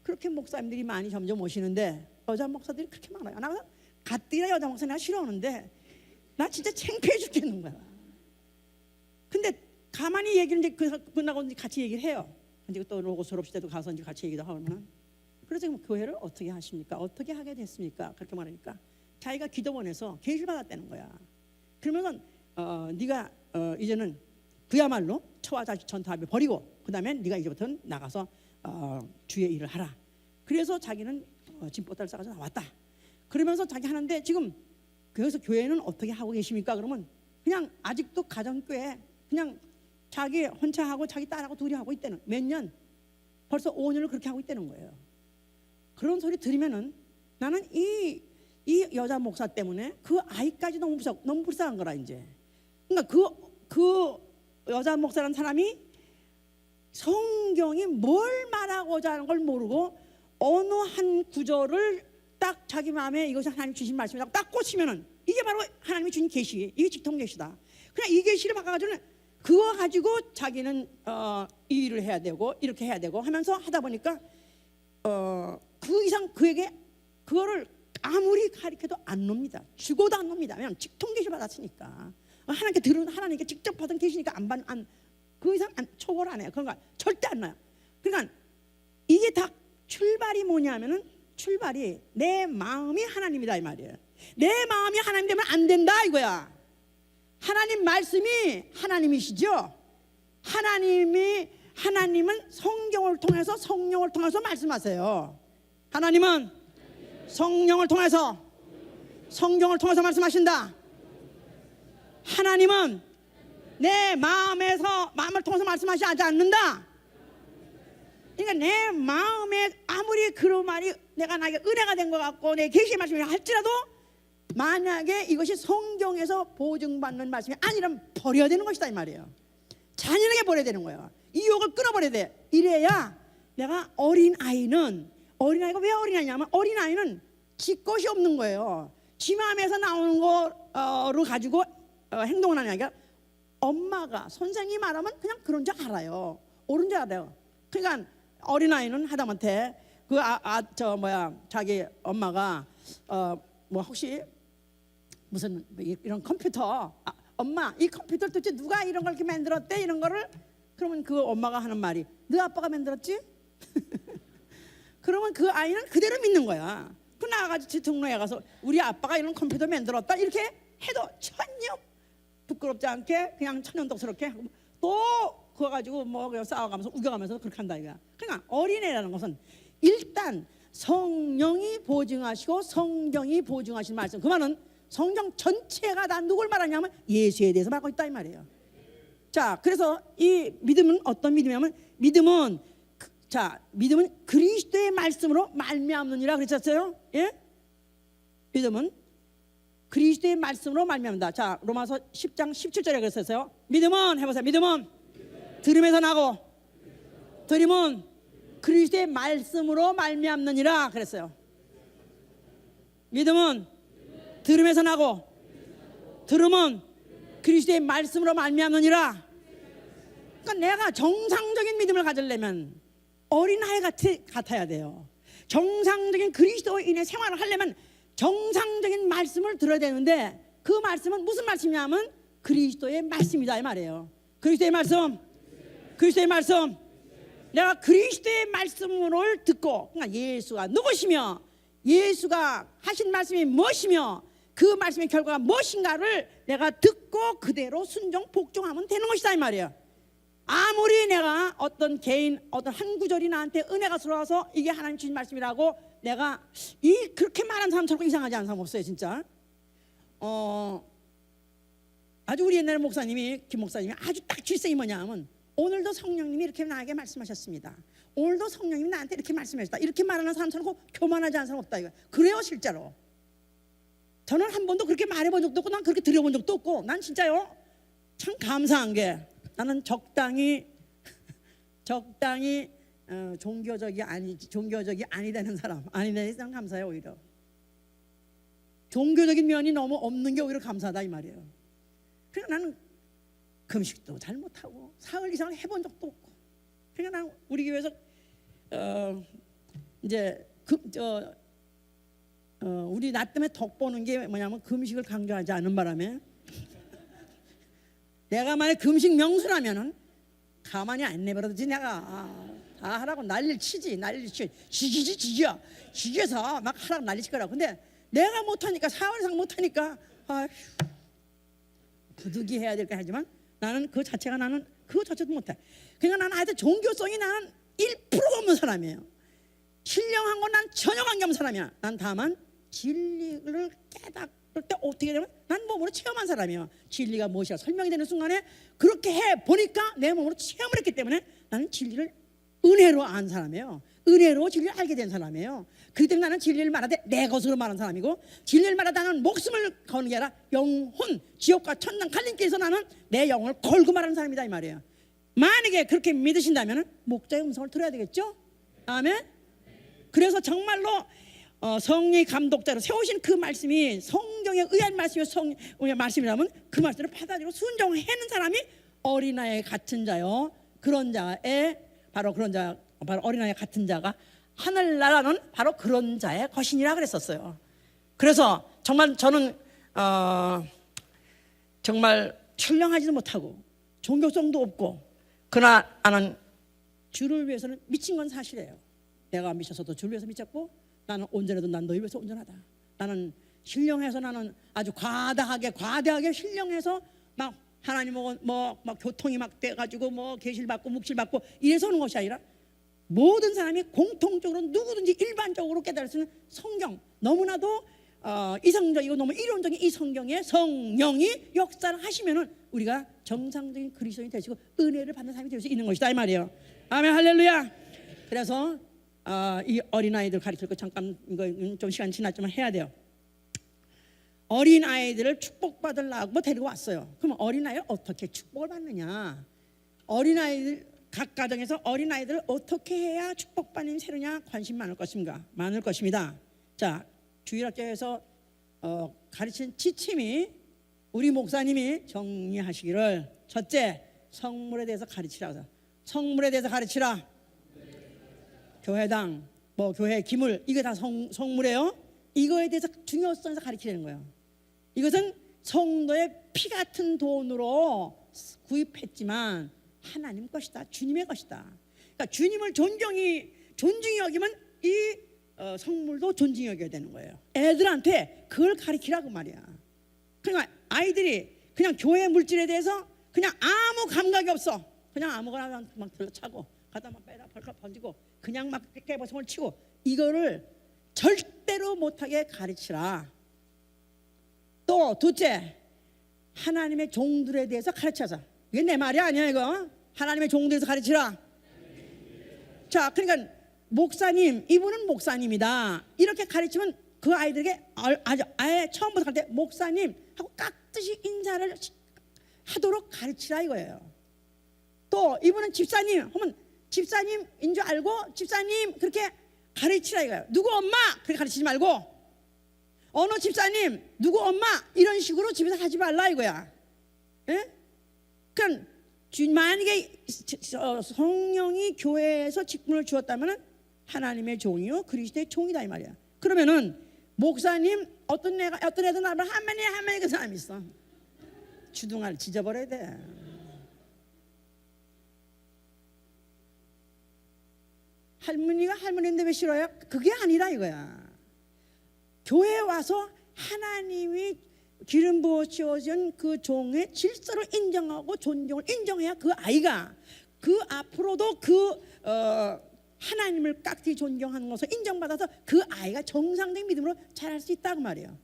그렇게 목사님들이 많이 점점 오시는데 여자 목사들이 그렇게 많아요. 나 가뜩이나 여자 목사 내가 싫어하는데 나 진짜 창피해 죽겠는 거야. 근데 가만히 얘기를 이제 끝나고 같이 얘기를 해요. 이제 또 로고 졸업식 때도 가서 이제 같이 얘기도 하면 그래서 지금 교회를 어떻게 하십니까? 어떻게 하게 됐습니까? 그렇게 말하니까 자기가 기도원에서 계시를 받았다는 거야. 그러면은 네가 이제는 그야말로 처와 자식 전타합을 버리고 그 다음에 네가 이제부터는 나가서 주의 일을 하라. 그래서 자기는 짐보따를 싸가지고 나왔다. 그러면서 자기 하는데 지금 그래서 교회는 어떻게 하고 계십니까? 그러면 그냥 아직도 가정교회 그냥 자기 혼자 하고 자기 딸하고 둘이 하고 있다는 몇 년 벌써 5년을 그렇게 하고 있다는 거예요. 그런 소리 들으면은 나는 이 여자 목사 때문에 그 아이까지 너무 불쌍한 거라 이제. 그러니까 그 여자 목사라는 사람이 성경이 뭘 말하고자 하는 걸 모르고 어느 한 구절을 딱 자기 마음에 이것이 하나님 주신 말씀이라고 딱 꽂히면은 이게 바로 하나님이 주신 계시, 이게 직통 계시다. 그냥 이 계시를 바꿔가지고는 그거 가지고 자기는 이 일을 해야 되고 이렇게 해야 되고 하면서 하다 보니까 그 이상 그에게 그거를 아무리 가르쳐도 안 놉니다. 죽어도 안 놉니다. 왜냐하면 직통 계시 받았으니까 하나님께 직접 받은 계시니까 그 이상 초월 안 해요. 그런 거 절대 안 나요. 그러니까 이게 다 출발이 뭐냐면은 출발이 내 마음이 하나님이다 이 말이에요. 내 마음이 하나님 되면 안 된다 이거야. 하나님 말씀이 하나님이시죠. 하나님은 성경을 통해서 성령을 통해서 말씀하세요. 하나님은 성령을 통해서 성경을 통해서 말씀하신다. 하나님은 내 마음을 통해서 말씀하시지 않는다. 그러니까 내 마음에 아무리 그런 말이 내가 나에게 은혜가 된 것 같고 내 계시의 말씀이 할지라도 만약에 이것이 성경에서 보증받는 말씀이 아니라면 버려야 되는 것이다 이 말이에요. 잔인하게 버려야 되는 거예요. 이 유혹을 끊어버려야 돼. 이래야 내가 어린아이가 왜 어린아이냐면 어린아이는 지 것이 없는 거예요. 지 마음에서 나오는 거로 가지고 행동을 하는 게 아니라 엄마가 선생님이 말하면 그냥 그런 줄 알아요. 옳은 줄 알아요. 그러니까 어린아이는 하다못해 자기 엄마가 뭐 혹시 무슨 이런 컴퓨터 엄마 이 컴퓨터를 도대체 누가 이런 걸 이렇게 만들었대 이런 거를 그러면 그 엄마가 하는 말이 너 아빠가 만들었지? 그러면 그 아이는 그대로 믿는 거야. 그 나가서 등록해 가서 우리 아빠가 이런 컴퓨터 만들었다 이렇게 해도 전혀 부끄럽지 않게 그냥 천연덕스럽게 하고 또 그거 가지고 뭐 그냥 싸워가면서 우겨가면서 그렇게 한다 이거야. 그러니까 어린애라는 것은 일단 성령이 보증하시고 성경이 보증하신 말씀, 그 말은 성경 전체가 다 누굴 말하냐면 예수에 대해서 말하고 있다 이 말이에요. 자, 그래서 이 믿음은 어떤 믿음이냐면 믿음은 그리스도의 말씀으로 말미암느니라 그랬었어요. 예? 믿음은 그리스도의 말씀으로 말미암는다. 자, 로마서 10장 17절에 그랬었어요. 믿음은 해보세요. 믿음은 들음에서 나고 들음은 그리스도의 말씀으로 말미암느니라 그랬어요. 믿음은 들음에서 나고 들음은 그리스도의 말씀으로 말미암느니라. 그러니까 내가 정상적인 믿음을 가지려면 어린아이 같아야 돼요. 정상적인 그리스도인의 생활을 하려면 정상적인 말씀을 들어야 되는데 그 말씀은 무슨 말씀이냐면 그리스도의 말씀이다 이 말이에요. 그리스도의 말씀, 그리스도의 말씀. 내가 그리스도의 말씀을 듣고, 그러니까 예수가 누구시며 예수가 하신 말씀이 무엇이며 그 말씀의 결과가 무엇인가를 내가 듣고 그대로 순종 복종하면 되는 것이다 이 말이에요. 아무리 내가 어떤 개인 어떤 한 구절이 나한테 은혜가 들어와서 이게 하나님 주신 말씀이라고 내가 그렇게 말하는 사람처럼 이상하지 않은 사람 없어요 진짜. 아주 우리 옛날 목사님이 김 목사님이 아주 딱 질색이 뭐냐면 오늘도 성령님이 이렇게 나에게 말씀하셨습니다. 오늘도 성령님이 나한테 이렇게 말씀하셨다. 이렇게 말하는 사람처럼 꼭 교만하지 않은 사람 없다 이거. 그래요 실제로. 저는 한 번도 그렇게 말해본 적도 없고 난 그렇게 들어본 적도 없고 난 진짜요 참 감사한 게 나는 적당히 종교적이 아니다는 사람 아니다는 사람 감사해요. 오히려 종교적인 면이 너무 없는 게 오히려 감사하다 이 말이에요. 그러니까 나는 금식도 잘 못하고 사흘 이상 해본 적도 없고 그러니까 나는 우리 교회에서 우리 나 때문에 덕 보는 게 뭐냐면 금식을 강조하지 않는 바람에 내가 만약 금식 명수라면은 가만히 안 내버려두지 내가 다 하라고 난리를 치지 지겨서 막 하라고 난리 칠 거라고. 근데 내가 못하니까 사흘 이상 못하니까 부득이 해야 될 거 하지만 나는 그 자체도 못해. 그러니까 나는 하여튼 종교성이 나는 1%가 없는 사람이에요. 신령한 건 난 전혀 관계없는 사람이야. 난 다만 진리를 깨닫을 때 어떻게 되면 난 몸으로 체험한 사람이에요. 진리가 무엇이라 설명이 되는 순간에 그렇게 해보니까 내 몸으로 체험을 했기 때문에 나는 진리를 은혜로 안 사람이에요. 은혜로 진리를 알게 된 사람이에요. 그렇기 때문에 나는 진리를 말하되 내 것으로 말하는 사람이고 진리를 말하다 나는 목숨을 거는 게 아니라 영혼, 지옥과 천당 갈림길에서 나는 내 영혼을 걸고 말하는 사람이다 이 말이에요. 만약에 그렇게 믿으신다면 목자의 음성을 들어야 되겠죠? 아멘. 그래서 정말로 성령의 감독자로 세우신 그 말씀이 성경에 의한 말씀이라면 그 말씀을 받아들이고 순종하는 사람이 어린아이 같은 자요. 그런 자의 바로 어린아이 같은 자가 하늘나라는 바로 그런 자의 것이니라 그랬었어요. 그래서 정말 저는 정말 신령하지도 못하고 종교성도 없고 그러나 나는 주를 위해서는 미친 건 사실이에요. 내가 미쳐서도 주를 위해서 미쳤고 나는 온전해도 난 너희 위해서 온전하다. 나는 신령해서 나는 아주 과대하게 신령해서 막 하나님하고 막 교통이 막 돼가지고 뭐 계실 받고 묵실 받고 이래서 오는 것이 아니라 모든 사람이 공통적으로 누구든지 일반적으로 깨달을 수 있는 성경, 너무나도 이성적이고 너무 이론적인 이 성경에 성령이 역사를 하시면은 우리가 정상적인 그리스도인이 되시고 은혜를 받는 사람이 될 수 있는 것이다 이 말이에요. 아멘 할렐루야. 그래서 이 어린아이들 가르칠 거 잠깐 이거 좀 시간 지났지만 해야 돼요. 어린아이들을 축복받으려고 데리고 왔어요. 그럼 어린아이를 어떻게 축복을 받느냐, 어린아이들 각 가정에서 어린아이들을 어떻게 해야 축복받는 세르냐 관심 많을 것입니다. 자, 주일학교에서 가르친 지침이 우리 목사님이 정리하시기를, 첫째, 성물에 대해서 가르치라. 성물에 대해서 가르치라. 교회당, 뭐 교회 기물, 이거 다 성물이에요. 이거에 대해서 중요성에서 가르치는 거예요. 이것은 성도의 피 같은 돈으로 구입했지만 하나님 것이다, 주님의 것이다. 그러니까 주님을 존중히 여기면 이 성물도 존중히 여겨야 되는 거예요. 애들한테 그걸 가르치라고 말이야. 그러니까 아이들이 그냥 교회 물질에 대해서 그냥 아무 감각이 없어. 그냥 아무거나 막 들러차고 가다 막 빼다 벌컥 던지고 그냥 막 깨버성을 치고, 이거를 절대로 못하게 가르치라. 또 둘째, 하나님의 종들에 대해서 가르쳐서, 이게 내 말이 아니야 이거. 하나님의 종들에서 가르치라. 자, 그러니까 목사님, 이분은 목사님이다 이렇게 가르치면 그 아이들에게 아예 처음부터 갈 때 목사님 하고 깍듯이 인사를 하도록 가르치라 이거예요. 또 이분은 집사님 하면 집사님인 줄 알고 집사님 그렇게 가르치라 이거예요. 누구 엄마 그렇게 가르치지 말고 어느 집사님 누구 엄마 이런 식으로 집에서 하지 말라 이거야. 예? 그러니까 만약에 성령이 교회에서 직분을 주었다면 하나님의 종이요 그리스도의 종이다 이 말이야. 그러면은 목사님 어떤 애도 나면 한마니 그 사람이 있어. 주둥아를 찢어버려야 돼. 할머니가 할머니인데 왜 싫어요? 그게 아니라 이거야. 교회에 와서 하나님이 기름 부어 씌워진 그 종의 질서를 인정하고 존경을 인정해야 그 아이가 그 앞으로도 하나님을 깍지 존경하는 것을 인정받아서 그 아이가 정상적인 믿음으로 자랄 수 있다고 말이에요.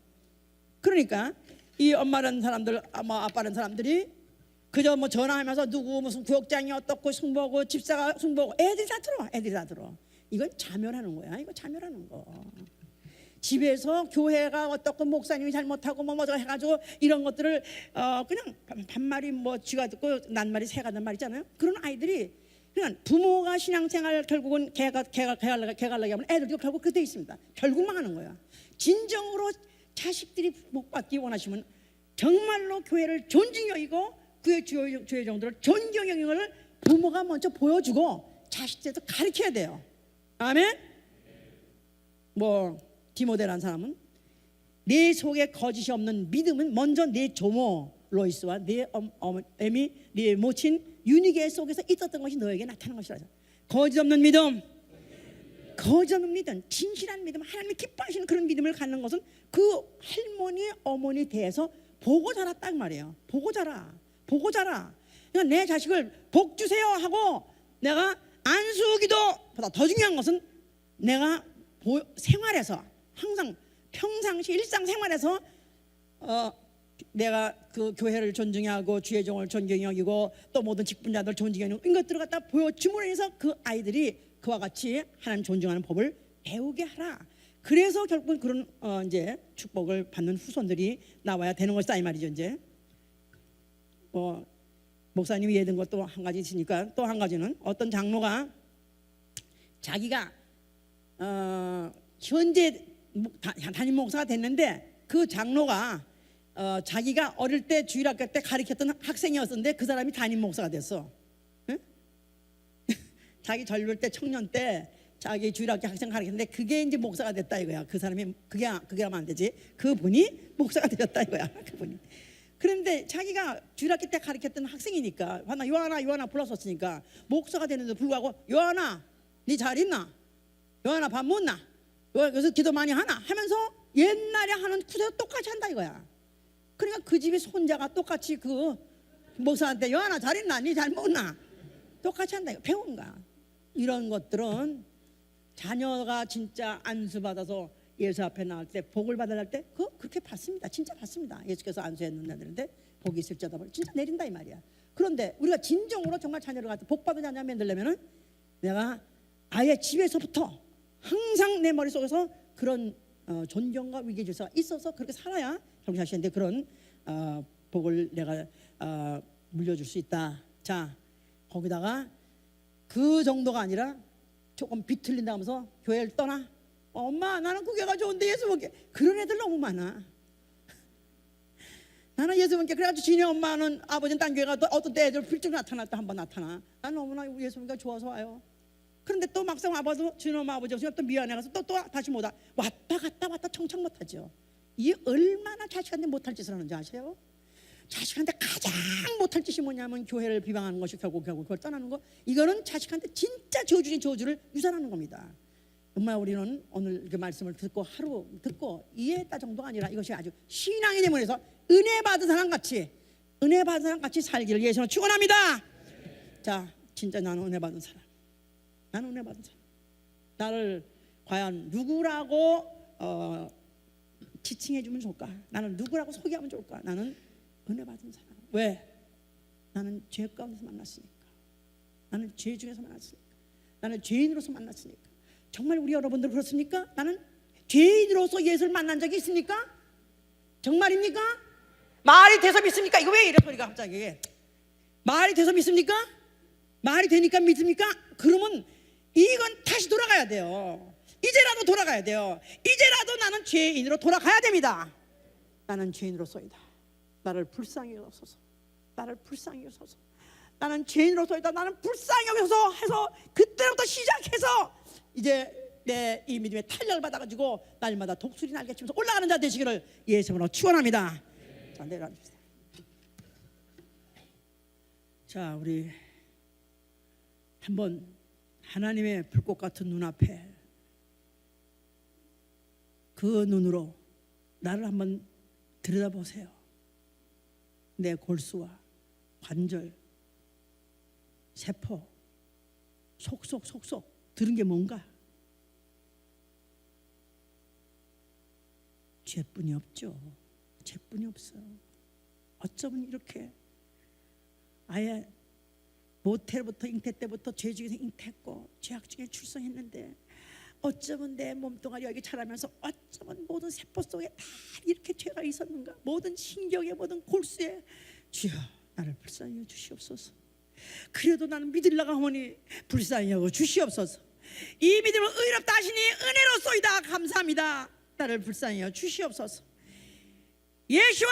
그러니까 이 엄마라는 사람들, 아빠라는 사람들이 그저 뭐 전화하면서 누구 무슨 구역장이 어떻고 승부하고 집사가 승부하고 애들이 다 들어. 이건 자멸하는 거야. 이거 자멸하는 거. 집에서 교회가 어떻고 목사님이 잘못하고 뭐 해가지고 이런 것들을 그냥 반말이 뭐 쥐가 듣고 난말이 새가 듣는 말 있잖아요. 그런 아이들이 그냥 부모가 신앙생활 결국은 개갈라게 하면 애들도 결국 그렇게 돼 있습니다. 결국 망하는 거야. 진정으로 자식들이 복받기 원하시면 정말로 교회를 존중히 여기고 그의 주의 정도를 존경의 영역을 부모가 먼저 보여주고 자식들도 가르쳐야 돼요. 아멘. 뭐 디모데라는 사람은 내 속에 거짓이 없는 믿음은 먼저 내 조모 로이스와 내 어미 내 모친 유니게 속에서 있었던 것이 너에게 나타난 것이라. 거짓 없는 믿음, 진실한 믿음, 하나님이 기뻐하시는 그런 믿음을 갖는 것은 그 할머니 어머니 대해서 보고 자랐단 말이에요. 보고 자라. 그러니까 내 자식을 복 주세요 하고 내가 안수기도보다 더 중요한 것은 내가 생활에서 항상 평상시 일상생활에서 내가 그 교회를 존중하고 주의 종을 존경히 여기고 또 모든 직분자들 존중히 여기고 이런 것들을 갖다 보여줌으로 해서 그 아이들이 그와 같이 하나님 존중하는 법을 배우게 하라. 그래서 결국은 그런 이제 축복을 받는 후손들이 나와야 되는 것이다 이 말이죠. 이제 목사님이 예든 것도 한 가지 있으니까 또 한 가지는 어떤 장로가 자기가 현재 담임 목사가 됐는데 그 장로가 자기가 어릴 때 주일학교 때 가르쳤던 학생이었었는데 그 사람이 담임 목사가 됐어. 응? 자기 젊을 때 청년 때 자기 주일학교 학생 가르쳤는데 그게 이제 목사가 됐다 이거야. 그 사람이 그게 하면 안 되지. 그분이 목사가 되었다 이거야. 그분이. 그런데 자기가 주일학교 때 가르쳤던 학생이니까 요한아 불렀었으니까 목사가 되는데도 불구하고 요한아 네 잘 있나? 요한아 밥 먹나? 요새 기도 많이 하나? 하면서 옛날에 하는 구세로 똑같이 한다 이거야. 그러니까 그 집에 손자가 똑같이 그 목사한테 요하나 잘했나? 니 잘 먹나? 똑같이 한다. 배운 거야. 이런 것들은 자녀가 진짜 안수받아서 예수 앞에 나올 때 복을 받아야 할 때 그거 그렇게 받습니다. 진짜 받습니다. 예수께서 안수했는 애들한테 복이 있을지어다 진짜 내린다 이 말이야. 그런데 우리가 진정으로 정말 자녀를 갖다 복 받은 자녀 만들려면은 내가 아예 집에서부터 항상 내 머릿속에서 그런 존경과 위계 질서가 있어서 그렇게 살아야 결국 자신한테 그런 복을 내가 물려줄 수 있다. 자, 거기다가 그 정도가 아니라 조금 비틀린다 하면서 교회를 떠나. 엄마 나는 그게가 좋은데 예수 믿게. 그런 애들 너무 많아. 나는 예수 믿게. 그래가지고 지네 엄마는 아버지는 딴 교회 가도 어떤 때 애들 필적 나타났다 한번 나타나. 난 너무나 예수 믿기가 좋아서 와요. 그런데 또 막상 와봐도 주님 엄마 아버지 없으면 또 미안해 가서 또 다시 못 와. 왔다 갔다 청청 못하죠. 이게 얼마나 자식한테 못할 짓을 하는지 아세요? 자식한테 가장 못할 짓이 뭐냐면 교회를 비방하는 것이 결국 그걸 떠나는 거. 이거는 자식한테 진짜 저주인 저주를 유산하는 겁니다. 정말 우리는 오늘 그 말씀을 듣고 하루 듣고 이해했다 정도가 아니라 이것이 아주 신앙의 내면에서 은혜 받은 사람 같이 살기를 예수로 축원합니다. 자, 진짜 나는 은혜 받은 사람. 나는 은혜 받은 사람. 나를 과연 누구라고 지칭해 주면 좋을까? 나는 누구라고 소개하면 좋을까? 나는 은혜 받은 사람. 왜? 나는 죄 가운데서 만났으니까. 나는 죄 중에서 만났으니까. 나는 죄인으로서 만났으니까. 정말 우리 여러분들 그렇습니까? 나는 죄인으로서 예수를 만난 적이 있습니까? 정말입니까? 말이 돼서 믿습니까? 이거 왜 이래 소리가 갑자기? 말이 돼서 믿습니까? 말이 되니까 믿습니까? 그러면 이건 다시 돌아가야 돼요. 이제라도 돌아가야 돼요. 이제라도 나는 죄인으로 돌아가야 됩니다. 나는 죄인으로서이다. 나를 불쌍히 여기소서. 나를 불쌍히 여기소서. 나는 죄인으로서이다. 나는 불쌍히 여기소서 해서 그때부터 시작해서 이제 내 이 믿음의 탄력을 받아가지고 날마다 독수리 날개 치면서 올라가는 자 되시기를 예수님으로 축원합니다. 자, 내려앉읍시다. 자, 우리 한번 하나님의 불꽃 같은 눈앞에 그 눈으로 나를 한번 들여다보세요. 내 골수와 관절, 세포, 속속 들은 게 뭔가? 죄뿐이 없죠. 죄뿐이 없어. 어쩌면 이렇게 아예 모태부터 잉태 때부터 죄 중에서 잉태했고 죄악 중에 출생했는데 어쩌면 내 몸뚱아리 여기 자라면서 어쩌면 모든 세포 속에 다 이렇게 죄가 있었는가? 모든 신경에 모든 골수에 주여 나를 불쌍히 여겨 주시옵소서. 그래도 나는 믿으려고 하오니 불쌍히 여겨 주시옵소서. 이 믿음은 의롭다 하시니 은혜로소이다. 감사합니다. 나를 불쌍히 여겨 주시옵소서. 예수와